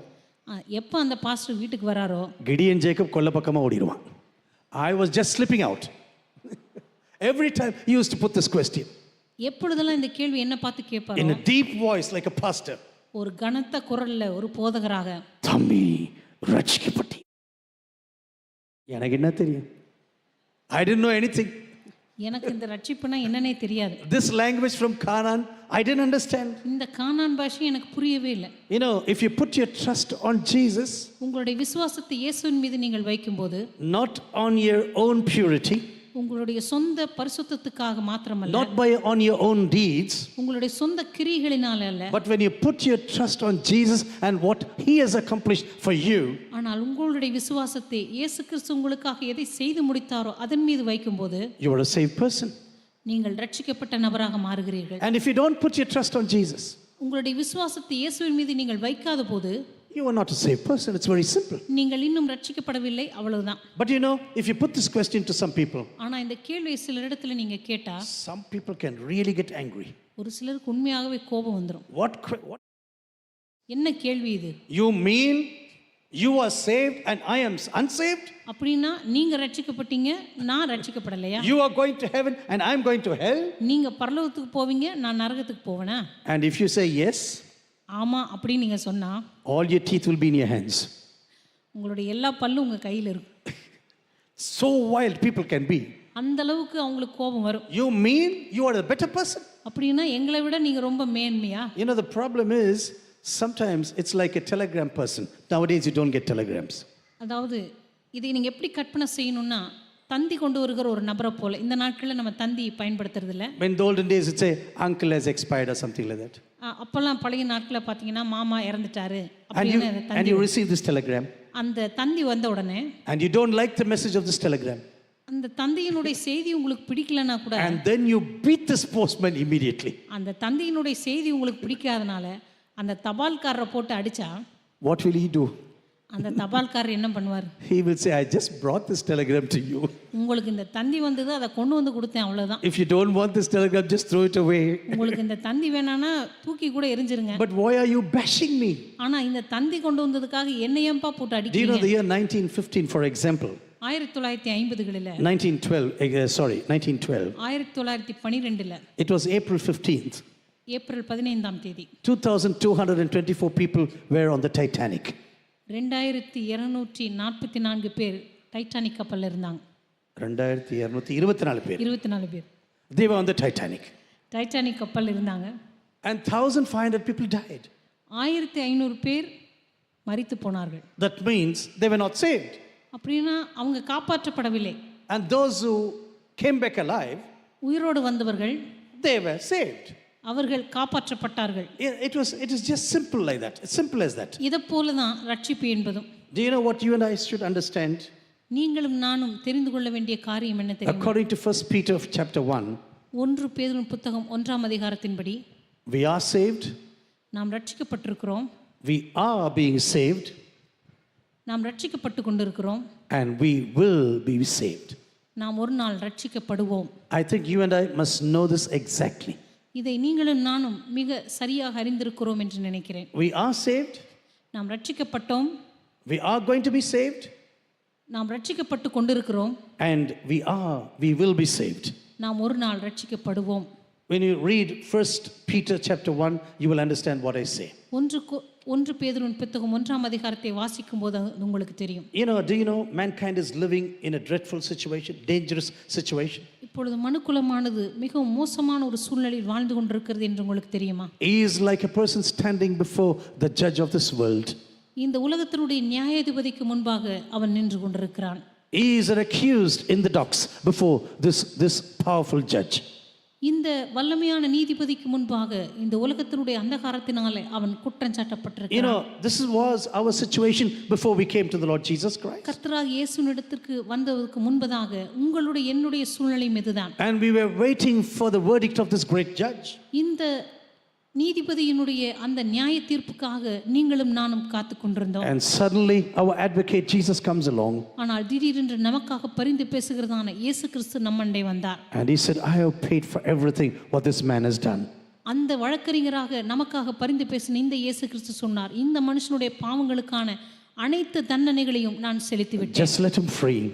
எப்போ அந்த பாஸ்டர் வீட்டுக்கு வராரோ Gideon Jacob கொல்ல பக்கமா ஓடிடுவான். I was just slipping out. Every time he used to put this question எப்பொழுதெல்லாம் இந்த கேள்வி என்ன பார்த்து கேட்பாரோ, in a deep voice like a pastor. ஒரு கனத்த குரல்ல ஒரு போதகராக, தம்பி ரட்சிக்கப்பட்டி. எனக்கு என்ன தெரியும்? I didn't know anything. எனக்கு இந்த ரட்சிப்புனா என்னன்னே தெரியாது. This language from Canaan, I didn't understand. இந்த கானான் பாஷை எனக்கு புரியவே இல்லை. If you put your trust on Jesus, உங்களுடைய விசுவாசத்தை இயேசுவின் மீது நீங்கள் வைக்கும்போது, not on your own purity, உங்களுடைய சொந்த பரிசுத்தத்துக்காக மாத்திரமல்ல, not on your own deeds, உங்களுடைய சொந்த கிரியைகளினால அல்ல, but when you put your trust on Jesus and what he has accomplished for you, ஆனால் உங்களுடைய விசுவாசத்தை இயேசு கிறிஸ்து உங்களுக்காக எதை செய்து முடித்தாரோ அதன் மீது வைக்கும்போது you are a saved person. நீங்கள் ரட்சிக்கப்பட்ட நபராக மாறுகிறீர்கள். And if you don't put your trust on Jesus, உங்களுடைய விசுவாசத்தை இயேசுவின் மீது நீங்கள் வைக்காத போது you are not a saved person. It's very simple. நீங்கள் இன்னும் ரட்சிக்கப்படவில்லை, அவ்வளவுதான். But if you put this question to some people, ஆனா இந்த கேள்வியை சில இடத்துல நீங்க கேட்டா some people can really get angry. ஒரு சிலருக்கு உண்மையாகவே கோபம் வந்துடும். What என்ன கேள்வி இது? You mean you are saved and I am unsaved? அப்படின்னா நீங்க ரட்சிக்கப்பட்டீங்க, நான் ரட்சிக்கப்படலையா? You are going to heaven and I am going to hell? நீங்க பரலோகத்துக்கு போவீங்க, நான் நரகத்துக்கு போவேனா? And if you say yes, ஆமா அப்படி நீங்க சொன்னா all your teeth will be in your hands. உங்களுடைய எல்லா பல்லும் உங்க கையில இருக்கும். So wild people can be. அந்த அளவுக்கு அவங்களுக்கு கோபம் வரும். You mean you are a better person? அப்படின்னா எங்களை விட நீங்க ரொம்ப மேன்மையா? The problem is sometimes it's like a telegram person. Nowadays you don't get telegrams. அதாவது இதை நீங்க எப்படி கற்பனை செய்யணும்னா, தந்தி கொண்டு வருகிற ஒரு நபரை போல. இந்த நாட்களில் நம்ம தந்தி பயன்படுத்துறது இல்லை. In the olden days it's say uncle has expired or something like that. அப்பெல்லாம் பழைய நாட்களில் பார்த்தீங்கன்னா மாமா இறந்துட்டாரு And அப்படின்னு you receive this telegram. அந்த தந்தி வந்த உடனே And you don't like the message of this telegram. அந்த தந்தையினுடைய செய்தி உங்களுக்கு பிடிக்கலனா கூட, And then you beat this postman immediately. அந்த தந்தையினுடைய செய்தி உங்களுக்கு பிடிக்காதனால அந்த தபால்காரரை போட்டு அடிச்சா What will he do? அந்த தபால்காரர் என்ன பண்ணுவார்? He will say, I just brought this telegram to you. உங்களுக்கு இந்த தந்தி வந்தது, அதை கொண்டு வந்து கொடுத்தேன், அவ்வளவுதான். If you don't want this telegram, just throw it away. உங்களுக்கு இந்த தந்தி வேணானா தூக்கி கூட எரிஞ்சிருங்க. But why are you bashing me? ஆனா இந்த தந்தி கொண்டு வந்ததுக்காக என்ன ஏன்பா போட்டு Do you அடிக்கிறீங்க? know the year 1915, for example? 1950களில் 1912. 1912 It was April 15th. April 15ஆம் தேதி 2,224 people were on the Titanic. 2244 பேர் டைட்டானிக் கப்பல்ல இருந்தாங்க. 2224 பேர். 24 பேர். They were on the Titanic. Titanic கப்பல்ல இருந்தாங்க. And 1,500 people died. 1500 பேர் மரித்து போனார்கள். That means they were not saved. அப்படின்னா அவங்க காப்பாற்றப்படவில்லை. And those who came back alive, உயிரோடு வந்தவர்கள் they were saved. அவர்கள் காப்பாற்றப்பட்டார்கள். It is just simple like that. It's simple as that. இதை போல தான் ரட்சிப்பு என்பதும். Do you know what you and I should understand? நீங்களும் நானும் தெரிந்து கொள்ள வேண்டிய காரியம் என்ன தெரியுமா? According to 1 Peter chapter 1, 1 பேதுரு புத்தகம் 1ஆம் அதிகாரத்தின்படி we are saved, நாம் ரட்சிக்கப்பட்டிருக்கிறோம், we are being saved, நாம் ரட்சிக்கப்பட்டு கொண்டிருக்கிறோம், and we will be saved. நாம் ஒரு நாள் ரட்சிக்கப்படுவோம். I think you and I must know this exactly. இதை நீங்களும் நானும் மிக சரியாக அறிந்திருக்கிறோம் என்று நினைக்கிறேன். We are saved, நாம் ரட்சிக்கப்பட்டோம், we are going to be saved, நாம் ரட்சிக்கப்பட்டு கொண்டிருக்கிறோம், and we will be saved. நாம் ஒரு நாள் ரட்சிக்கப்படுவோம். When you read 1 Peter chapter 1, you will understand what I say. 1 பேதுரு புத்தகம் 1ஆம் அதிகாரத்தை வாசிக்கும் போது உங்களுக்கு தெரியும். Do you know mankind is living in a dreadful situation, dangerous situation? இப்பொழுது மனுக்குலமானது மிகவும் மோசமான ஒரு சூழ்நிலையில் வாழ்ந்து கொண்டிருக்கிறது என்று உங்களுக்கு தெரியுமா? He is like a person standing before the judge of this world. இந்த உலகத்தினுடைய நியாயாதிபதிக்கு முன்பாக அவன் நின்று கொண்டிருக்கிறான். He is an accused in the docks before this powerful judge. இந்த வல்லமையான நீதிபதிக்கு முன்பாக இந்த உலகத்தினுடைய அந்தகாரத்தினாலே அவன் குற்றம் சாட்டப்பட்டிருக்கிறான். This was our situation before we came to the Lord Jesus Christ. கர்த்தராகிய இயேசுவினிடத்திற்கு வந்ததற்கு முன்பதாக உங்களுடைய என்னுடைய சூழ்நிலை இதுதான். And we were waiting for the verdict of this great judge. இந்த நீதிபதியினுடைய அந்த நியாய தீர்ப்புக்காக நீங்களும் நானும் காத்துக் கொண்டிருந்தோம். And suddenly our advocate Jesus comes along. ஆனால் திடீரென்று நமக்காக பரிந்து பேசுகிறதான இயேசு கிறிஸ்து நம்மண்டை வந்தார். And he said, I have paid for everything what this man has done. அந்த வழக்கறிஞராக நமக்காக பரிந்து பேசின இந்த இயேசு கிறிஸ்து சொன்னார், இந்த மனுஷனுடைய பாவங்களுக்கான அனைத்து தண்டனைகளையும் நான் செலுத்தி விட்டேன். Just let him free.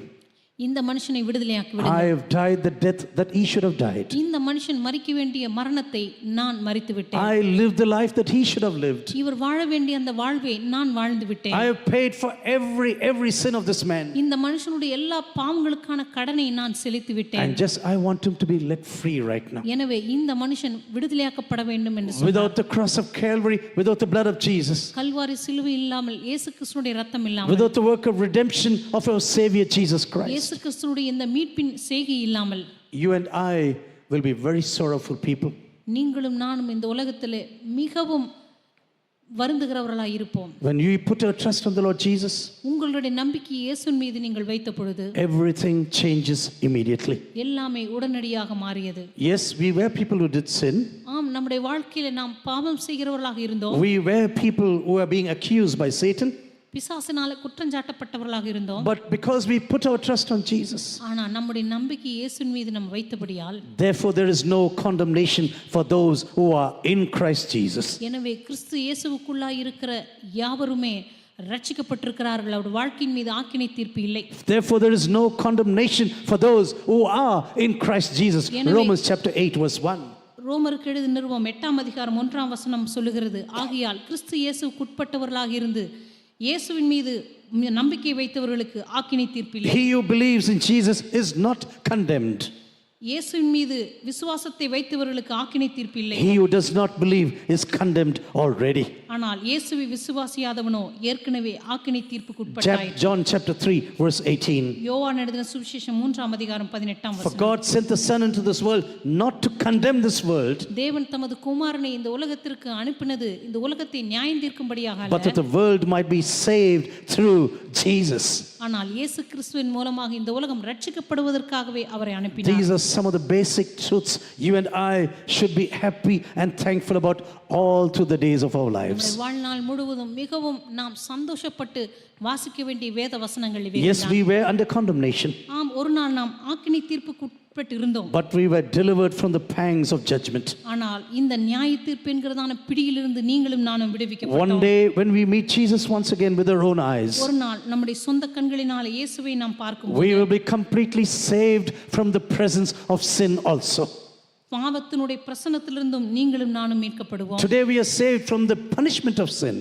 இந்த மனுஷனை விடுதலையாக்கி விடுங்கள். I have died the death that he should have died. இந்த மனுஷன் மரிக்க வேண்டிய மரணத்தை நான் மரித்து விட்டேன். I lived the life that he should have lived. இவர் வாழ வேண்டிய அந்த வாழ்வை நான் வாழ்ந்து விட்டேன். I have paid for every sin of this man. இந்த மனுஷனுடைய எல்லா பாவங்களுக்கான கடனை நான் செலுத்தி விட்டேன். And just I want him to be let free right now. எனவே இந்த மனுஷன் விடுதலையாக்கப்பட வேண்டும் என்று சொன்னார். Without the cross of Calvary, without the blood of Jesus, Kalvari சிலுவை இல்லாமல் இயேசு கிறிஸ்துவினுடைய இரத்தம் இல்லாமல், without the work of redemption of our Savior Jesus Christ, இயேசு கிறிஸ்துவினுடைய இந்த மீட்பின் செய்கை இல்லாமல், you and I will be very sorrowful people. நீங்களும் நானும் இந்த உலகத்திலே மிகவும் வருந்துகிறவர்களாய் இருப்போம். When you put your trust on the Lord Jesus, உங்களுடைய நம்பிக்கை இயேசுவின் மீது நீங்கள் வைத்த பொழுது everything changes immediately. எல்லாமே உடனடியாக மாறியது. Yes, we were people who did sin. ஆம், நம்முடைய வாழ்க்கையில நாம் பாவம் செய்கிறவர்களாக இருந்தோம். We were people who were being accused by Satan. பிசாசினால குற்றம் சாட்டப்பட்டவர்களாக இருந்தோம். But because we put our trust on Jesus, ஆனா நம்முடைய நம்பிக்கை இயேசுவின் மீது நாம் வைத்தபடியால், therefore there is no condemnation for those who are in Christ Jesus. எனவே கிறிஸ்து இயேசுவுக்குள்ளாய் இருக்கிற யாவருமே ரட்சிக்கப்பட்டிருக்கிறார்கள். அவருடைய வாழ்க்கையின் மீது ஆக்கினை தீர்ப்பு இல்லை. Therefore there is no condemnation for those who are in Christ Jesus. Romans chapter 8 verse 1. ரோமருக்கு எழுதின நிருபம் 8ஆம் அதிகாரம் 1ஆம் வசனம் சொல்லுகிறது, ஆகையால் கிறிஸ்து இயேசுவுக்கு உட்பட்டவர்களாக இருந்து இயேசுவின் மீது நம்பிக்கை வைத்தவர்களுக்கு ஆக்கினை தீர்ப்பில்லை. He who believes in Jesus is not condemned. இயேசுவின் மீது விசுவாசத்தை வைத்தவர்களுக்கு ஆக்கினை தீர்ப்பில்லை. He who does not believe is condemned already. ஆனால் இயேசுவை விசுவாசியாதவனோ ஏற்கனவே ஆக்கினை தீர்ப்புக்கு உட்பட்டாயிற்று. John chapter 3 verse 18. யோவான் எழுதின சுவிசேஷம் 3ஆம் அதிகாரம் 18ஆம் For வசனம். God sent the Son into this world not to condemn this world, தேவன் தமது குமாரனை இந்த உலகத்திற்கு அனுப்பினது இந்த உலகத்தை நியாயம் தீர்க்கும்படியாக but that அல்ல, the world might be saved through Jesus. ஆனால் இயேசு கிறிஸ்துவின் மூலமாக இந்த உலகம் ரட்சிக்கப்படுவதற்காகவே அவரை அனுப்பினார். These are some of the basic truths you and I should be happy and thankful about all through the days of our lives. வாழ்நாள் முழுவதும் மிகவும் நாம் சந்தோஷப்பட்டு வாசிக்க வேண்டிய வேத வசனங்கள் இவை. Yes, we were under condemnation. ஆம், ஒரு நாள் நாம் ஆக்கினை தீர்ப்புக்கு உட்பட்டு இருந்தோம். But we were delivered from the pangs of judgment. ஆனால் இந்த நியாய தீர்ப்பு என்கிறதான பிடியிலிருந்து நீங்களும் நானும் விடுவிக்கப்பட்டோம். One day when we meet Jesus once again with our own eyes, ஒரு நாள் நம்முடைய சொந்த கண்களினால் இயேசுவை நாம் பார்க்கும்போது we will be completely saved from the presence of sin also. பாவத்தினுடைய பிரசன்னத்திலிருந்தும் நீங்களும் நானும் மீட்கப்படுவோம். Today we are saved from the punishment of sin.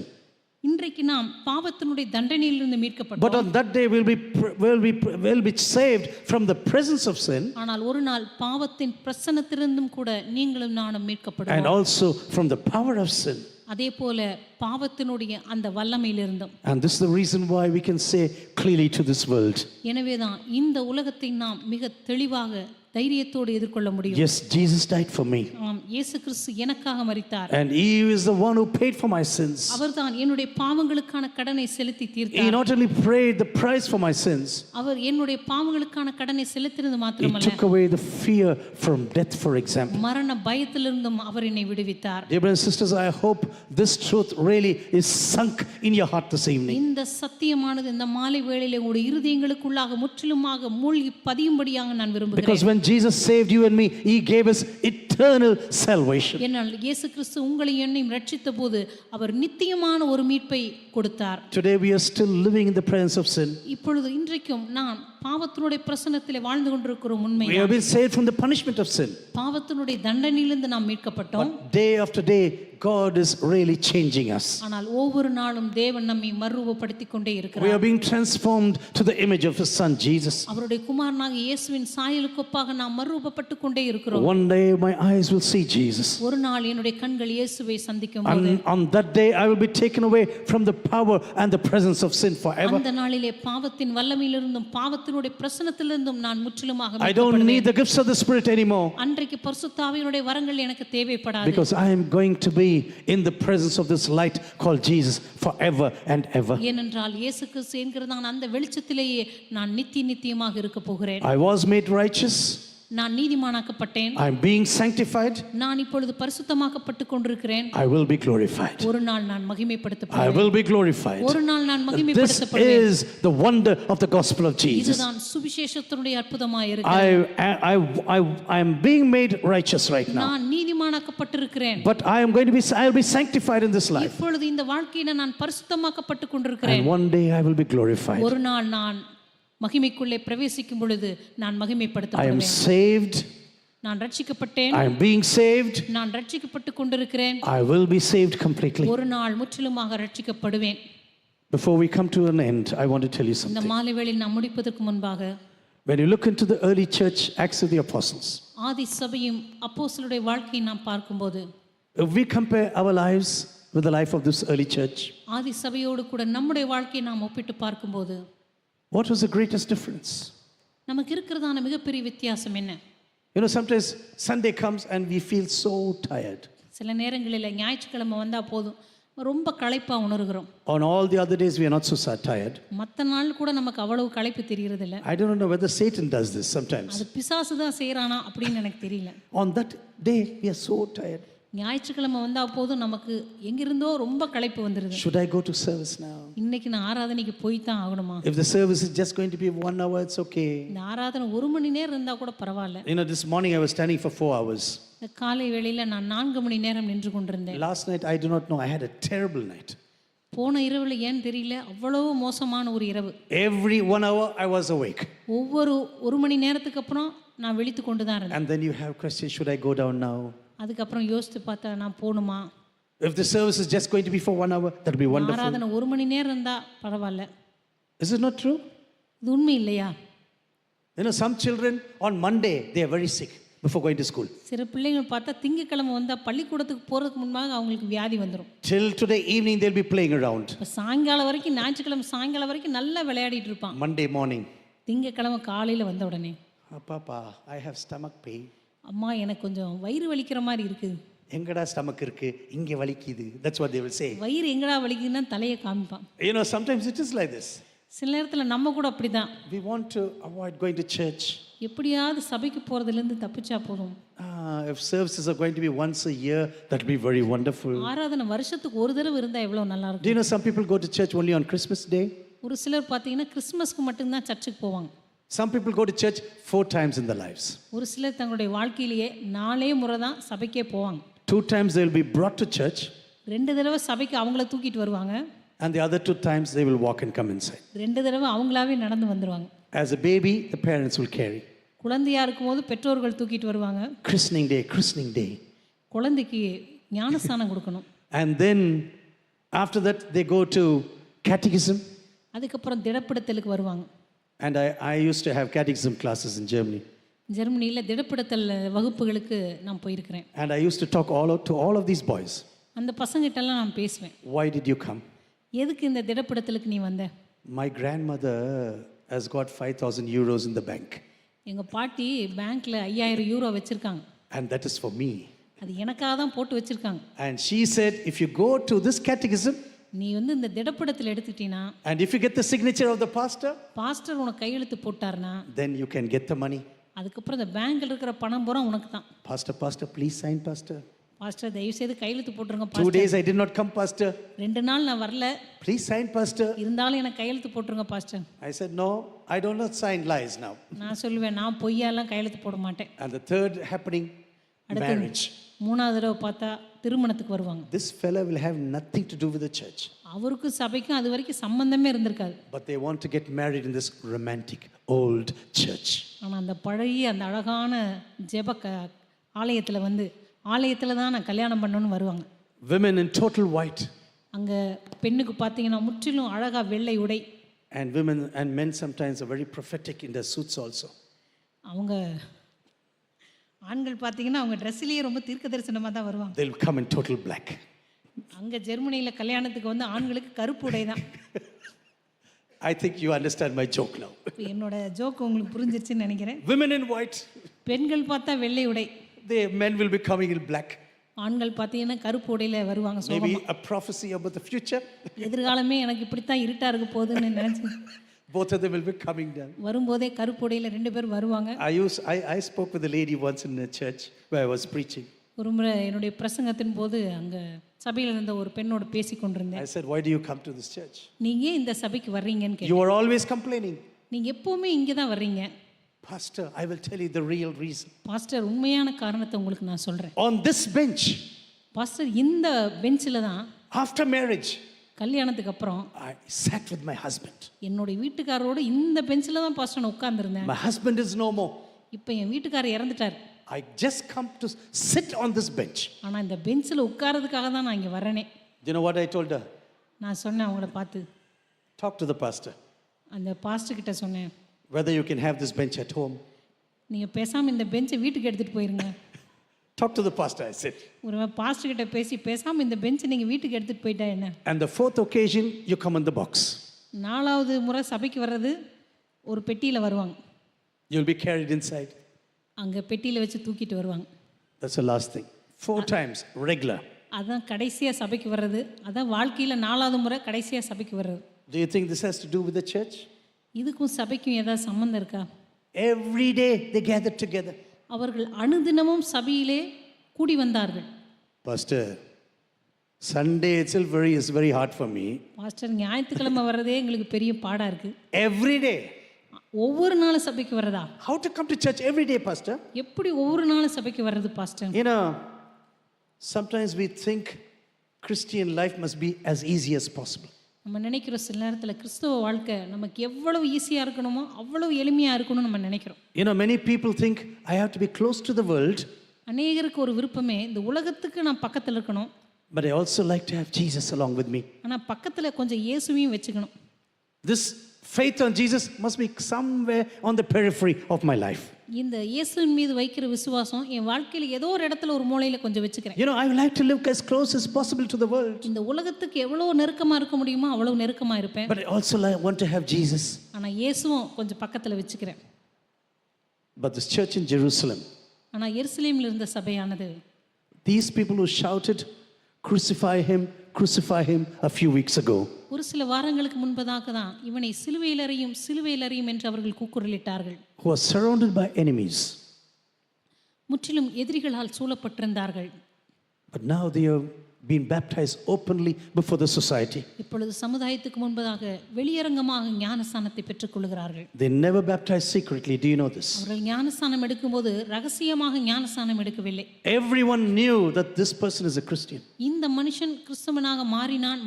இன்றைக்கு நாம் பாவத்தினுடைய தண்டனையிலிருந்து But மீட்கப்பட்டோம். on that day we'll be saved from the presence of sin ஆனால் ஒரு நாள் பாவத்தின் பிரசன்னத்திலிருந்தும் கூட நீங்களும் நானும் and மீட்கப்படுவோம். also from the power of sin. அதே போல பாவத்தினுடைய அந்த வல்லமையிலிருந்தும். And this is the reason why we can say clearly to this world, எனவேதான் இந்த உலகத்தை நாம் மிக தெளிவாக தைரியத்தோடு எதிர்கொள்ள முடியும். Yes, Jesus died for me. ஆம், இயேசு கிறிஸ்து எனக்காக மரித்தார். And He is the one who paid for my sins. அவர்தான் என்னுடைய பாவங்களுக்கான கடனை செலுத்தி He தீர்த்தார். not only paid the price for my sins, அவர் என்னுடைய பாவங்களுக்கான கடனை செலுத்தினது He மாத்திரமல்ல, took away the fear from death, for example. மரண பயத்திலிருந்தும் அவர் என்னை விடுவித்தார். Dear brothers and sisters, I hope this truth really is sunk in your heart this evening. இந்த சத்தியமானது இந்த மாலை வேளையிலே உங்களுடைய இருதயங்களுக்குள்ளாக முற்றிலுமாக மூழ்கி பதியும்படியாக நான் விரும்புகிறேன். Because when Jesus saved you and me, He gave us eternal salvation. என்னால் இயேசு கிறிஸ்து உங்களை என்னையும் ரட்சித்த போது அவர் நித்தியமான ஒரு மீட்பை கொடுத்தார். Today we are still living in the presence of sin. இப்பொழுது இன்றைக்கும் நாம் பாவத்தினுடைய பிரசன்னத்திலே வாழ்ந்து கொண்டிருக்கிறோம். உண்மை, We have been saved from the punishment of sin. பாவத்தினுடைய தண்டனையிலிருந்து நாம் மீட்கப்பட்டோம். But day after day, God is really changing us. ஆனால் ஒவ்வொரு நாளும் தேவன் நம்மை மறுரூபப்படுத்திக் கொண்டே We இருக்கிறார். are being transformed to the image of His Son Jesus. அவருடைய குமாரனாக இயேசுவின் சாயலுக்கு ஒப்பாக நாம் மறுரூபப்பட்டுக் கொண்டே இருக்கிறோம். One day my eyes will see Jesus. ஒரு நாள் என்னுடைய கண்கள் இயேசுவை சந்திக்கும் போது, And on that day I will be taken away from the power and the presence of sin forever. அந்த நாளிலே பாவத்தின் வல்லமையிலிருந்தும் பாவத்தினுடைய பிரசன்னத்திலிருந்தும் நான் முற்றிலுமாக I don't need the gifts of the Spirit anymore, அன்றைக்கு பரிசுத்த ஆவியினுடைய வரங்கள் எனக்கு தேவைப்படாது. because I am going to be in the presence of this light called Jesus forever and ever. ஏனென்றால் இயேசு கிறிஸ்து என்கிறதான அந்த வெளிச்சத்திலேயே நான் நித்தியமாக இருக்க போகிறேன். I was made righteous. நான் நீதிமானாக்கப்பட்டேன். I am being sanctified. நான் இப்பொழுது பரிசுத்தமாக்கப்பட்டு கொண்டிருக்கிறேன். I will be glorified. ஒரு நாள் நான் I மகிமைப்படுத்தப்படுவேன். will be glorified. ஒரு நாள் நான் This மகிமைப்படுத்தப்படுவேன். is the wonder of the gospel of Jesus. இதுதான் சுவிசேஷத்தினுடைய அற்புதமாய் இருக்கிறது. I am being made righteous right now. நான் நீதிமானாக்கப்பட்டிருக்கிறேன். But I will be sanctified in this life. இப்பொழுது இந்த வாழ்க்கையில நான் பரிசுத்தமாக்கப்பட்டு கொண்டிருக்கிறேன். And one day I will be glorified. ஒரு நாள் நான் மகிமைக்குள்ளே பிரவேசிக்கும் பொழுது நான் I am மகிமைப்படுத்தப்படுவேன். saved. நான் ரட்சிக்கப்பட்டேன். I am being saved. நான் ரட்சிக்கப்பட்டு கொண்டிருக்கிறேன். I will be saved completely. ஒரு நாள் முற்றிலுமாக ரட்சிக்கப்படுவேன். Before we come to an end, I want to tell you இந்த something. மாலை வேளையில் நாம் முடிப்பதற்கு முன்பாக, When you look into the early church, Acts of the Apostles, ஆதி சபையும் அப்போஸ்தலருடைய வாழ்க்கையை நாம் பார்க்கும்போது, if we compare our lives with the life of this early church, ஆதி சபையோடு கூட நம்முடைய வாழ்க்கையை நாம் ஒப்பிட்டு பார்க்கும்போது, what was the greatest difference? நமக்கு இருக்கிறதான மிகப்பெரிய வித்தியாசம் என்ன? You know, sometimes Sunday comes and we feel so tired. சில நேரங்களில் ஞாயிற்றுக்கிழமை வந்தால் போதும் ரொம்ப களைப்பாக உணர்கிறோம். On all the other days, we are not so tired. மற்ற நாள் கூட நமக்கு அவ்வளவு களைப்பு தெரியறதில்ல. I don't know whether Satan does this sometimes. அது பிசாசு தான் செய்கிறானா அப்படின்னு எனக்கு தெரியல. On that day, we are so tired. ஞாயிற்றுக்கிழமை வந்தால் போதும் நமக்கு எங்கிருந்தோ ரொம்ப களைப்பு வந்துடுது. Should I go to service now? இன்னைக்கு நான் ஆராதனைக்கு போய் தான் ஆகணுமா? If the service is just going to be 1 hour, it's okay. இந்த ஆராதனை 1 மணி நேரம் இருந்தால் கூட பரவாயில்ல. You know, this morning I was standing for 4 hours. இந்த காலை வேளையில் நான் 4 மணி நேரம் நின்று கொண்டிருந்தேன். Last night, I do not know, I had a terrible night. போன இரவில் ஏன்னு தெரியல, அவ்வளவு மோசமான ஒரு இரவு. Every 1 hour, I was awake. ஒவ்வொரு 1 மணி நேரத்துக்கு அப்புறம் நான் விழித்து கொண்டு தான் இருந்தேன். And then you have questions, should I go down now? அதுக்கப்புறம் யோசித்து பார்த்தா நான் போகணுமா? If the service is just going to be for 1 hour, that will be wonderful. ஆராதனை 1 மணி நேரம் இருந்தால் பரவாயில்ல. Is it not true? இது உண்மை இல்லையா? You know, some children on Monday, they are very sick before going to school. சில பிள்ளைகள் பார்த்தா திங்கக்கிழமை வந்தால் பள்ளிக்கூடத்துக்கு போகிறதுக்கு முன்பாக அவங்களுக்கு வியாதி வந்துடும். Till today evening, they'll be playing around. இப்போ சாயங்காலம் வரைக்கும், ஞாயிற்றுக்கிழமை சாயங்காலம் வரைக்கும் நல்லா விளையாடிட்டு இருப்பான். Monday morning, திங்கக்கிழமை காலையில் வந்த உடனே, Papa, I have stomach pain. அம்மா எனக்கு கொஞ்சம் வயிறு வலிக்கிற மாதிரி இருக்குது. எங்கடா ஸ்டமக் இருக்கு, இங்கே வலிக்குது. That's what they will say. வயிறு எங்கடா வலிக்குதுன்னா தலையை காமிப்பான். You know, sometimes it is like this. சில நேரத்தில் நம்ம கூட அப்படி தான். We want to avoid going to church. எப்படியாவது சபைக்கு போகிறதுலேருந்து தப்பிச்சா போதும். If services are going to be once a year, that will be very wonderful. ஆராதனை வருஷத்துக்கு ஒரு தடவை இருந்தால் எவ்வளோ நல்லா Do இருக்கும். you know some people go to church only on Christmas Day? ஒரு சிலர் பார்த்தீங்கன்னா கிறிஸ்மஸ்க்கு மட்டும்தான் சர்ச்சுக்கு போவாங்க. Some people go to church 4 times in their lives. ஒரு சிலர் தங்களுடைய வாழ்க்கையிலேயே 4 முறை தான் சபைக்கே போவாங்க. 2 times they will be brought to church. 2 தடவை சபைக்கு அவங்கள தூக்கிட்டு வருவாங்க. And the other 2 times they will walk and come inside. 2 தடவை அவங்களாவே நடந்து வந்துருவாங்க. As a baby, the parents will carry. குழந்தையா இருக்கும்போது பெற்றோர்கள் தூக்கிட்டு வருவாங்க. Christening day. குழந்தைக்கு ஞானஸ்தானம் கொடுக்கணும். And then after that they go to catechism. அதுக்கப்புறம் திடப்படுத்தலுக்கு வருவாங்க. And I used to have catechism classes in Germany. ஜெர்மனியில் திடப்படுத்தல் வகுப்புகளுக்கு நான் போயிருக்கிறேன். And I used to talk to all of these boys. அந்த பசங்கிட்டெல்லாம் நான் பேசுவேன். Why did you come? எதுக்கு இந்த திடப்படுத்தலுக்கு நீ வந்த? My grandmother has got 5,000 euros in the bank. எங்க பாட்டி பேங்க்ல 5000 யூரோ வச்சிருக்காங்க. and that is for me. அது எனக்காக தான் போட்டு வச்சிருக்காங்க. And she said, if you go to this catechism, நீ வந்து இந்த திடப்படத்தில் எடுத்துக்கிட்டீனா, and if you get the signature of the pastor, pastor உனக்கு கையெழுத்து போட்டார்னா, then you can get the money. அதுக்கப்புறம் இந்த பேங்க்ல இருக்கிற பணம் பூரா உனக்கு தான். Pastor, please sign, pastor. Pastor தயவு செய்து கையெழுத்து போட்டுருங்க 2 pastor. days I did not come, pastor. 2 நாள் நான் வரல, Please sign, pastor. இருந்தாலும் எனக்கு கையெழுத்து போட்டுருங்க pastor. I said, no, I do not sign lies now. நான் சொல்லுவேன், நான் பொய்யாலாம் கையெழுத்து போட மாட்டேன். And the third happening, marriage. மூணாவது தடவை பார்த்தா திருமணத்துக்கு வருவாங்க. This fellow will have nothing to do with the church. அவருக்கும் சபைக்கும் அது வரைக்கும் சம்பந்தமே இருந்திருக்காது. But they want to get married in this romantic old church. ஆனால் அந்த பழைய அந்த அழகான ஜெப ஆலயத்தில் வந்து ஆலயத்தில் தான் நான் கல்யாணம் பண்ணணும்னு வருவாங்க. Women in total white. அங்கே பெண்ணுக்கு பார்த்தீங்கன்னா முற்றிலும் அழகாக வெள்ளை உடை. And women and men sometimes are very prophetic in their suits also. அவங்க ஆண்கள் பார்த்தீங்கன்னா அவங்க ட்ரெஸ்ஸிலேயே ரொம்ப தீர்க்க தரிசனமாக தான் வருவாங்க. They'll come in total black. அங்கே ஜெர்மனியில் கல்யாணத்துக்கு வந்து ஆண்களுக்கு கருப்பு உடை தான். I think you understand my joke now. என்னோட ஜோக் உங்களுக்கு புரிஞ்சிருச்சுன்னு நினைக்கிறேன். Women in white. பெண்கள் பார்த்தா வெள்ளை உடை. The men will be coming in black. ஆண்கள் பார்த்தீங்கன்னா கருப்பு உடையில் வருவாங்க. Maybe a prophecy about the future. எதிர்காலமே எனக்கு இப்படித்தான் இருட்டாக இருக்க போகுதுன்னு நினச்சி Both of them will be coming down. வரும்போதே கருப்பு உடையில் 2 பேர் வருவாங்க. I spoke with a lady once in a church where I was preaching. ஒரு முறை என்னுடைய பிரசங்கத்தின் போது அங்கே சபையில் இருந்த ஒரு பெண்ணோடு பேசி கொண்டிருந்தேன். I said, why do you come to this church? நீங்க ஏன் இந்த சபைக்கு வர்றீங்கன்னு கேட்டேன். You are always complaining. நீங்க எப்பவுமே இங்கே தான் வர்றீங்க. Pastor, I will tell you the real reason. Pastor, உண்மையான காரணத்தை உங்களுக்கு நான் சொல்றேன். On this bench. பாஸ்டர், இந்த பெஞ்சில் தான் After marriage. கல்யாணத்துக்கு அப்புறம் I sat with my husband. என்னுடைய வீட்டுக்காரரோடு இந்த பெஞ்சில் தான் பாஸ்டர் நான் உட்கார்ந்துருந்தேன். My husband is no more. இப்போ என் வீட்டுக்காரர் இறந்துட்டார். I just come to sit on this bench. ஆனால் இந்த பெஞ்சில் உட்கார்றதுக்காக தான் நான் இங்கே வரேனே. Do you know what I told her? நான் சொன்னேன் அவங்கள பார்த்து. Talk to the pastor. அந்த பாஸ்டர் கிட்ட சொன்னேன், Whether you can have this bench at home. நீங்கள் பேசாமல் இந்த பெஞ்சை வீட்டுக்கு எடுத்துகிட்டு போயிருங்க. Talk to the pastor, I said. ஒரு பாஸ்டர் கிட்ட பேசி பேசாமல் இந்த பெஞ்சை நீங்கள் வீட்டுக்கு எடுத்துகிட்டு போயிட்டா என்ன? And the fourth occasion, you come in the box. 4வது முறை சபைக்கு வர்றது ஒரு பெட்டியில் வருவாங்க. You'll be carried inside. அங்கே பெட்டியில் வச்சு தூக்கிட்டு வருவாங்க. That's the last thing. 4 times, regular. அதான் கடைசியாக சபைக்கு வர்றது. அதான் வாழ்க்கையில் 4வது முறை கடைசியாக சபைக்கு வர்றது. Do you think this has to do with the church? இதுக்கும் சபைக்கும் ஏதாவது சம்மந்தம் இருக்கா? Every day they gathered together. அவர்கள் அனுதினமும் சபையிலே கூடி வந்தார்கள். Pastor, Sunday itself is very hard for me. Pastor, ஞாயிற்றுக்கிழமை வர்றதே எங்களுக்கு பெரிய பாடா இருக்கு. Every day. ஒவ்வொரு நாளும் சபைக்கு வர்றதா? How to come to church every day, Pastor? எப்படி ஒவ்வொரு நாளும் சபைக்கு வர்றது pastor? You know, sometimes we think Christian life must be as easy as possible. நம்ம நினைக்கிறோம் சில நேரத்தில் கிறிஸ்தவ வாழ்க்கை நமக்கு எவ்வளவு ஈஸியாக இருக்கணுமோ அவ்வளவு எளிமையாக இருக்கணும்னு நம்ம நினைக்கிறோம். You know, many people think I have to be close to the world. அநேகருக்கு ஒரு விருப்பமே இந்த உலகத்துக்கு நான் பக்கத்தில் இருக்கணும். But I also like to have Jesus along with me. ஆனால் பக்கத்தில் கொஞ்சம் இயேசுவையும் வச்சுக்கணும். This faith on Jesus must be somewhere on the periphery of my life. இந்த இயேசுவின் மீது வைக்கிற விசுவாசம் என் வாழ்க்கையில் ஏதோ ஒரு இடத்துல ஒரு மூலையில் கொஞ்சம் வச்சுக்கிறேன். You know, I would like to live as close as possible to the world. இந்த உலகத்துக்கு எவ்வளோ நெருக்கமாக இருக்க முடியுமோ அவ்வளோ நெருக்கமாக இருப்பேன். But I also want to have Jesus. ஆனால் இயேசுவும் கொஞ்சம் பக்கத்தில் வச்சுக்கிறேன். But this church in Jerusalem, ஆனால் எருசலேமில் இருந்த சபையானது, these people who shouted, crucify him a few weeks ago. ஒரு சில வாரங்களுக்கு முன்பதாக தான் இவனை சிலுவையில் அறையும் சிலுவையில் அறையும் என்று அவர்கள் கூக்குரலிட்டார்கள். Who are surrounded by enemies. முற்றிலும் எதிரிகளால் சூழப்பட்டிருந்தார்கள். But now they have been baptized openly before the society. இப்பொழுது சமுதாயத்துக்கு முன்பதாக வெளியரங்கமாக ஞானஸ்நானத்தை பெற்றுக்கொள்கிறார்கள். They never baptized secretly. Do you know this? அவர்கள் ஞானஸ்நானம் எடுக்கும்போது ரகசியமாக ஞானஸ்நானம் எடுக்கவில்லை. Everyone knew that this person is a Christian. இந்த மனுஷன் கிறிஸ்தவனாக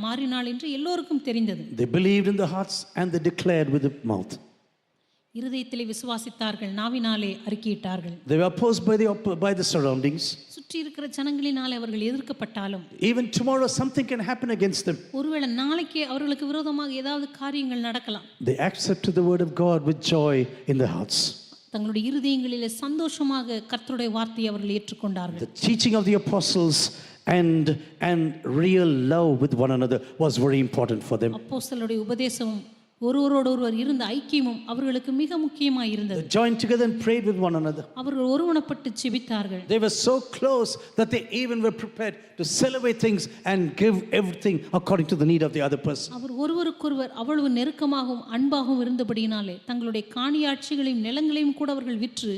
மாறினாள் என்று எல்லோருக்கும் தெரிந்தது. They believed in the hearts and they declared with the mouth. இருதயத்திலே விசுவாசித்தார்கள், நாவினாலே அறிக்கையிட்டார்கள். They were opposed by the surroundings. சுற்றி இருக்கிற ஜனங்களினாலே அவர்கள் எதிர்க்கப்பட்டாலும், Even tomorrow something can happen against them. ஒருவேளை நாளைக்கு அவர்களுக்கு விரோதமாக ஏதாவது காரியங்கள் நடக்கலாம். They accepted the word of God with joy in their hearts. தங்களுடைய இருதயங்களிலே சந்தோஷமாக கர்த்தருடைய வார்த்தையை அவர்கள் ஏற்றுக்கொண்டார்கள். The teaching of the apostles and real love with one another was very important for them. அப்போஸ்தலருடைய உபதேசமும் ஒருவரோடொருவர் இருந்த ஐக்கியமும் அவர்களுக்கு மிக முக்கியமாய் இருந்தது. They joined together and prayed with one another. அவர்கள் ஒருவனப்பட்டு செபித்தார்கள். They were so close that they even were prepared to celebrate things and give everything according to the need of the other person. அவர் ஒருவருக்கொருவர் அவ்வளவு நெருக்கமாகவும் அன்பாகவும் இருந்தபடியினாலே தங்களுடைய காணியாட்சிகளையும் நிலங்களையும் கூட அவர்கள் விற்று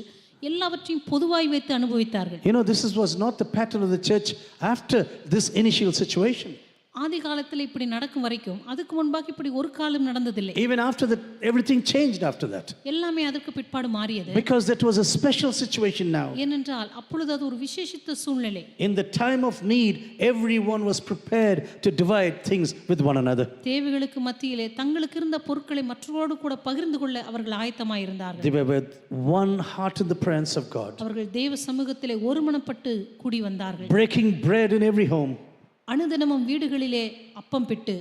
எல்லாவற்றையும் பொதுவாய் வைத்து அனுபவித்தார்கள். You know, this was not the pattern of the church after this initial situation. ஆதி காலத்தில் இப்படி நடக்கும் வரைக்கும் அதுக்கு முன்பாக இப்படி ஒரு காலம் நடந்ததில்லை. Even after that, everything changed after that. எல்லாமே அதற்கு பிற்பாடு மாறியது. Because that was a special situation now. ஏனென்றால் அப்பொழுது அது ஒரு விசேஷித்த சூழ்நிலை. In the time of need, everyone was prepared to divide things with one another. தேவைகளுக்கு மத்தியிலே தங்களுக்கு இருந்த பொருட்களை மற்றவரோடு கூட பகிர்ந்து கொள்ள அவர்கள் ஆயத்தமாய் இருந்தார்கள். They were with one heart in the presence of God. அவர்கள் தேவ சமூகத்திலே ஒருமனப்பட்டு கூடி வந்தார்கள். Breaking bread in every home. அனுதினமும் வீடுகளிலே அப்பம் பிட்டு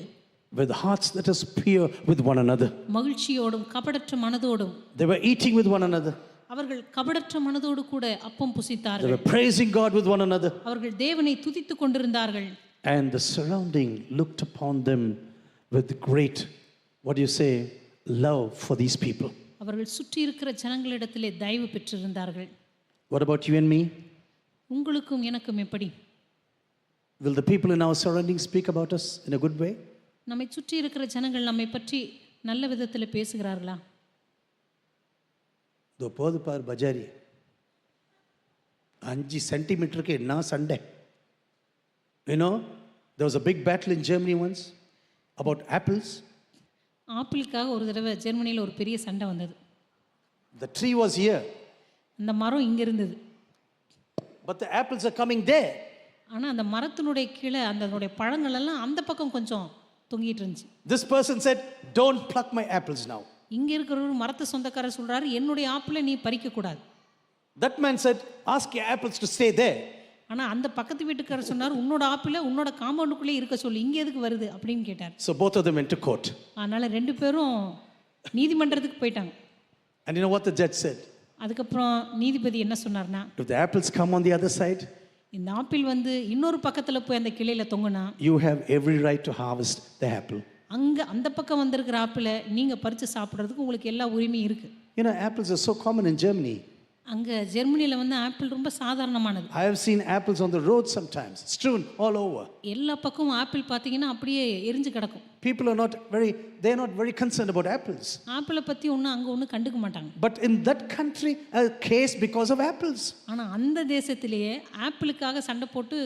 with hearts that is pure with one another. மகிழ்ச்சியோடும் கபடற்ற மனதோடும் They were eating with one another. அவர்கள் கபடற்ற மனதோடு கூட அப்பம் They புசித்தார்கள். were praising God with one another. அவர்கள் தேவனை துதித்துக் கொண்டிருந்தார்கள். And the surrounding looked upon them with great, what do you say, love for these people. அவர்கள் சுற்றி இருக்கிற ஜனங்களிடத்திலே தயவு பெற்றிருந்தார்கள். What about you and me? உங்களுக்கும் எனக்கும் எப்படி? Will the people in our surroundings speak about us in a good way? நம்மை சுற்றி இருக்கிற ஜனங்கள் நம்மை பற்றி நல்ல விதத்தில் பேசுகிறார்களா? दो போது பார் பஜாரி 5 சென்டிமீட்டருக்கு என்ன சண்டை. You know, there was a big battle in Germany once about apples. ஆப்பிளுக்காக ஒரு தடவை ஜெர்மனியில் ஒரு பெரிய சண்டை வந்தது. The tree was here. அந்த மரம் இங்கே இருந்தது. But the apples are coming there. ஆனால் அந்த மரத்தினுடைய கீழே அதனுடைய பழங்கள் எல்லாம் அந்த பக்கம் கொஞ்சம் தொங்கிட்டு இருந்துச்சு. This person said, don't pluck my apples now. இங்கே இருக்கிற ஒரு மரத்து சொந்தக்காரர் சொல்றாரு, என்னுடைய ஆப்பிளை நீ பறிக்க கூடாது. That man said, ask your apples to stay there. ஆனால் அந்த பக்கத்து வீட்டுக்காரர் சொன்னார், உன்னோட ஆப்பிளை உன்னோட காம்பவுண்டுக்குள்ளே இருக்க சொல்லி இங்கே எதுக்கு வருது அப்படின்னு கேட்டார். So both of them went to court. அதனால ரெண்டு பேரும் நீதிமன்றத்துக்கு போயிட்டாங்க. And you know what the judge said? அதுக்கப்புறம் நீதிபதி என்ன சொன்னார்னா, If the apples come on the other side, இந்த ஆப்பிள் வந்து இன்னொரு பக்கத்தில் போய் அந்த கிளையில் தொங்குனா, you have every right to harvest the apple. அங்கே அந்த பக்கம் வந்திருக்கிற ஆப்பிளை நீங்கள் பறித்து சாப்பிட்றதுக்கு உங்களுக்கு எல்லா உரிமையும் இருக்குது. You know, apples are so common in Germany. அங்கே ஜெர்மனியில் வந்து ஆப்பிள் ரொம்ப சாதாரணமானது. I have seen apples on the road sometimes, strewn all over. எல்லா பக்கமும் ஆப்பிள் பார்த்தீங்கன்னா அப்படியே எரிஞ்சு கிடக்கும். People are they are not very concerned about apples. ஆப்பிளை பற்றி ஒன்றும் அங்கே ஒன்றும் கண்டுக்க மாட்டாங்க. But in that country, a case because of apples. ஆனால் அந்த தேசத்திலேயே ஆப்பிளுக்காக சண்டை போட்டு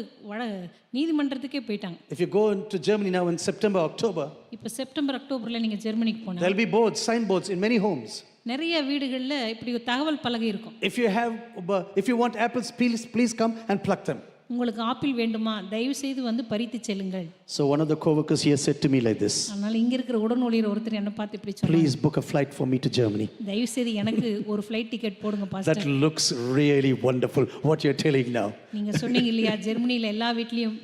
நீதிமன்றத்துக்கே போயிட்டாங்க. If you go into Germany now in September, October, இப்போ செப்டம்பர் அக்டோபரில் நீங்கள் ஜெர்மனிக்கு போனால் there'll be boards, signboards in many homes. நிறைய வீடுகளில் இப்படி ஒரு தகவல் பலகை இருக்கும். If you want apples, please come and pluck them. உங்களுக்கு ஆப்பிள் வேண்டுமா, தயவு செய்து வந்து பறித்து செல்லுங்கள். So one of the co-workers here said to me like this, அதனால இங்க இருக்கிற உடனொலியர் ஒருத்தர் என்ன பார்த்து இப்படி சொன்னார், please book a flight for me to Germany. தயவு செய்து எனக்கு ஒரு ஃளைட் டிக்கெட் போடுங்க pastor. That looks really wonderful what you're telling now. நீங்க சொன்னீங்க இல்லையா, ஜெர்மனில எல்லா வீட்லயும்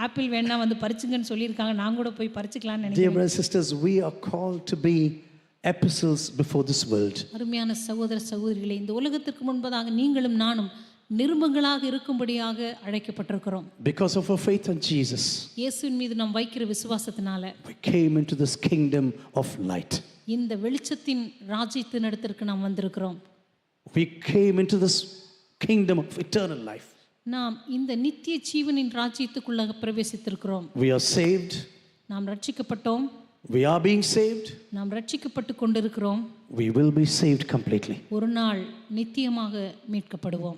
ஆப்பிள் வேணா வந்து பறிச்சுங்கன்னு சொல்லியிருக்காங்க, நான் கூட போய் பறிச்சுக்கலாம்னு Dear நினைக்கிறேன். brothers and sisters, we are called to be epistles before this world. அருமையான சகோதர சகோதரிகளே, இந்த உலகத்திற்கு முன்பதாக நீங்களும் நானும் நிருபங்களாக இருக்கும்படியாக அழைக்கப்பட்டிருக்கிறோம். Because of our faith in Jesus, இயேசுவின் மீது நாம் வைக்கிற விசுவாசத்தினால we came into this kingdom of light. இந்த வெளிச்சத்தின் ராஜ்யத்தின் இடத்திற்கு நாம் வந்திருக்கிறோம். We came into this kingdom of eternal life. நாம் இந்த நித்திய ஜீவனின் ராஜ்யத்துக்குள்ளாக பிரவேசித்திருக்கிறோம். We are saved. நாம் ரட்சிக்கப்பட்டோம். We are being saved. நாம் ரட்சிக்கப்பட்டு கொண்டிருக்கிறோம். We will be saved completely. ஒரு நாள் நித்தியமாக மீட்கப்படுவோம்.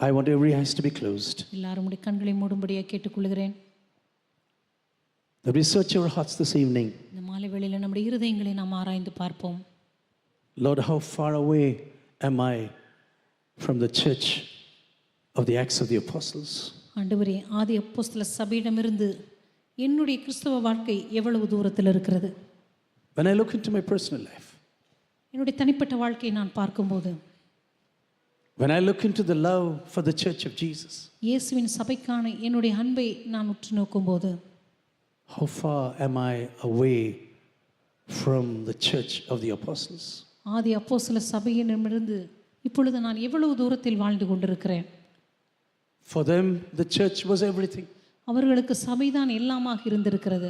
I want every eyes to be closed. எல்லாரும் உடைய கண்களை மூடும்படியாக கேட்டுக்கொள்கிறேன். That we search our hearts this evening. இந்த மாலை வேளையில் நம்முடைய இருதயங்களை நாம் ஆராய்ந்து பார்ப்போம். Lord, how far away am I from the church of the Acts of the Apostles? ஆண்டவரே, ஆதி அப்போஸ்தல சபையிடமிருந்து என்னுடைய கிறிஸ்தவ வாழ்க்கை எவ்வளவு தூரத்தில் இருக்கிறது? When I look into my personal life, என்னுடைய தனிப்பட்ட வாழ்க்கையை நான் பார்க்கும்போது, when I look into the love for the church of Jesus, இயேசுவின் சபைக்கான என்னுடைய அன்பை நான் உற்று நோக்கும்போது, how far am I away from the church of the apostles? ஆதி அப்போஸ்தல சபையிடமிருந்து இப்பொழுது நான் எவ்வளவு தூரத்தில் வாழ்ந்து கொண்டிருக்கிறேன்? For them, the church was everything. அவர்களுக்கு சபைதான் எல்லாமாக இருந்திருக்கிறது.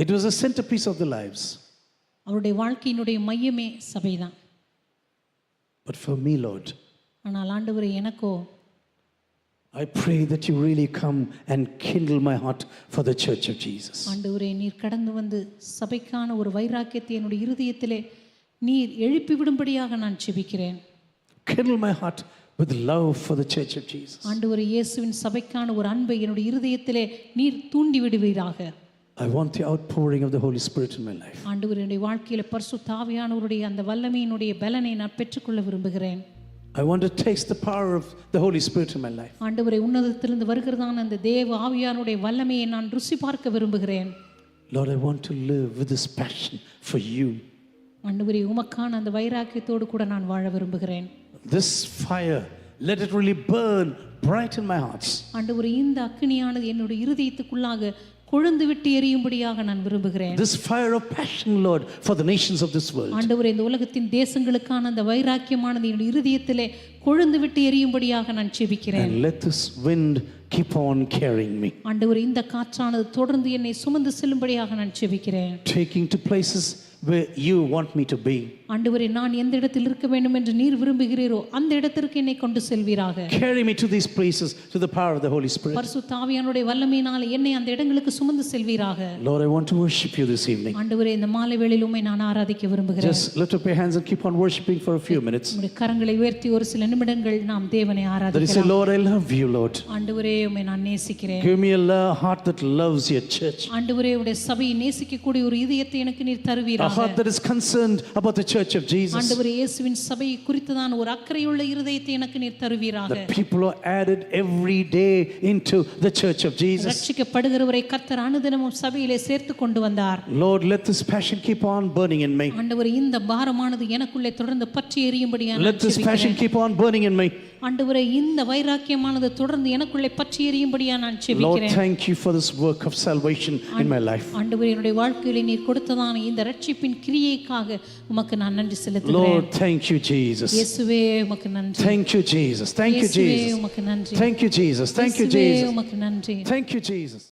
It was a centerpiece of their lives. அவருடைய வாழ்க்கையினுடைய மையமே சபைதான். But for me, Lord, ஆனால் ஆண்டவரே எனக்கோ I pray that you really come and kindle my heart for the church of Jesus. ஆண்டவரே நீர் கடந்து வந்து சபைக்கான ஒரு வைராக்கியத்தை என்னுடைய இருதயத்திலே நீர் எழுப்பி விடும்படியாக நான் ஜெபிக்கிறேன். Kindle my heart with love for the church of Jesus. ஆண்டவரே இயேசுவின் சபைக்கான ஒரு அன்பை என்னுடைய இருதயத்திலே நீர் தூண்டி விடுவீராக. I want the outpouring of the Holy Spirit in my life. ஆண்டவரே என்னுடைய வாழ்க்கையில பரிசுத்த ஆவியானவருடைய அந்த வல்லமையினுடைய பலனை நான் பெற்றுக்கொள்ள விரும்புகிறேன். I want to taste the power of the Holy Spirit in my life. ஆண்டவரே உன்னதத்திலிருந்து வருகிறதான அந்த தேவ ஆவியானுடைய வல்லமையை நான் ருசி பார்க்க விரும்புகிறேன். Lord, I want to live with this passion for you. ஆண்டவரே உமக்கான அந்த வைராக்கியத்தோடு கூட நான் வாழ விரும்புகிறேன். This fire, let it really burn bright in my heart. ஆண்டவரே இந்த அக்கினியானது என்னுடைய இருதயத்துக்குள்ளாக கொழுந்து விட்டு எரியும்படியாக நான் விரும்புகிறேன். This fire of passion, Lord, for the nations of this world. ஆண்டவரே இந்த உலகத்தின் தேசங்களுக்கான அந்த வைராக்கியமானது என்னுடைய இருதயத்திலே கொழுந்து விட்டு எரியும்படியாக நான் ஜெபிக்கிறேன். And let this wind keep on carrying me. ஆண்டவரே இந்த காற்றானது தொடர்ந்து என்னை சுமந்து செல்லும்படியாக நான் ஜெபிக்கிறேன். Taking to places where you want me to be. ஆண்டவரே நான் எந்த இடத்தில் இருக்க வேண்டும் என்று நீர் விரும்புகிறீரோ அந்த இடத்திற்கு என்னை கொண்டு செல்வீராக. Carry me to these places to the power of the Holy Spirit. பரிசுத்த ஆவியானுடைய வல்லமையினால் என்னை அந்த இடங்களுக்கு சுமந்து செல்வீராக. Lord, I want to worship you this evening. ஆண்டவரே இந்த மாலை வேளையில் உம்மை நான் ஆராதிக்க விரும்புகிறேன். Just lift up your hands and keep on worshiping for a few minutes. உம்முடைய கரங்களை உயர்த்தி ஒரு சில நிமிடங்கள் நாம் தேவனை That you say, ஆராதிக்கலாம். Lord, I love you, Lord. ஆண்டவரே உம்மை நான் நேசிக்கிறேன். Give me a heart that loves your church. ஆண்டவரே உம்முடைய சபையை நேசிக்கக்கூடிய ஒரு இதயத்தை எனக்கு நீர் A தருவீராக. heart that is concerned about the church of Jesus. ஆண்டவரே இயேசுவின் சபையை குறித்ததான ஒரு அக்கறையுள்ள இருதயத்தை எனக்கு நீர் தருவீராக. The people are added every day into the church of Jesus. ரட்சிக்கப்படுகிறவரை கர்த்தர் அனுதினமும் சபையிலே சேர்த்து கொண்டு வந்தார். Lord, let this passion keep on burning in me. ஆண்டவரே இந்த பாரமானது எனக்குள்ளே தொடர்ந்து பற்றி எரியும்படியாக Let this passion keep on burning in me. ஆண்டவரே இந்த வைராக்கியமானது தொடர்ந்து எனக்குள்ளே பற்றி எரியும்படியாக நான் Lord, ஜெபிக்கிறேன். thank you for this work of salvation in my life. ஆண்டவரே என்னுடைய வாழ்க்கையிலே நீர் கொடுத்ததான இந்த ரட்சிப்பின் கிரியைக்காக உமக்கு நான் நன்றி செலுத்துகிறேன். Lord, thank you, Jesus. இயேசுவே உமக்கு நன்றி. Thank you, Jesus. Thank you, இயேசுவே Jesus. உமக்கு நன்றி. Thank you, Jesus. Thank you, இயேசுவே Jesus. உமக்கு நன்றி. Thank you, Jesus.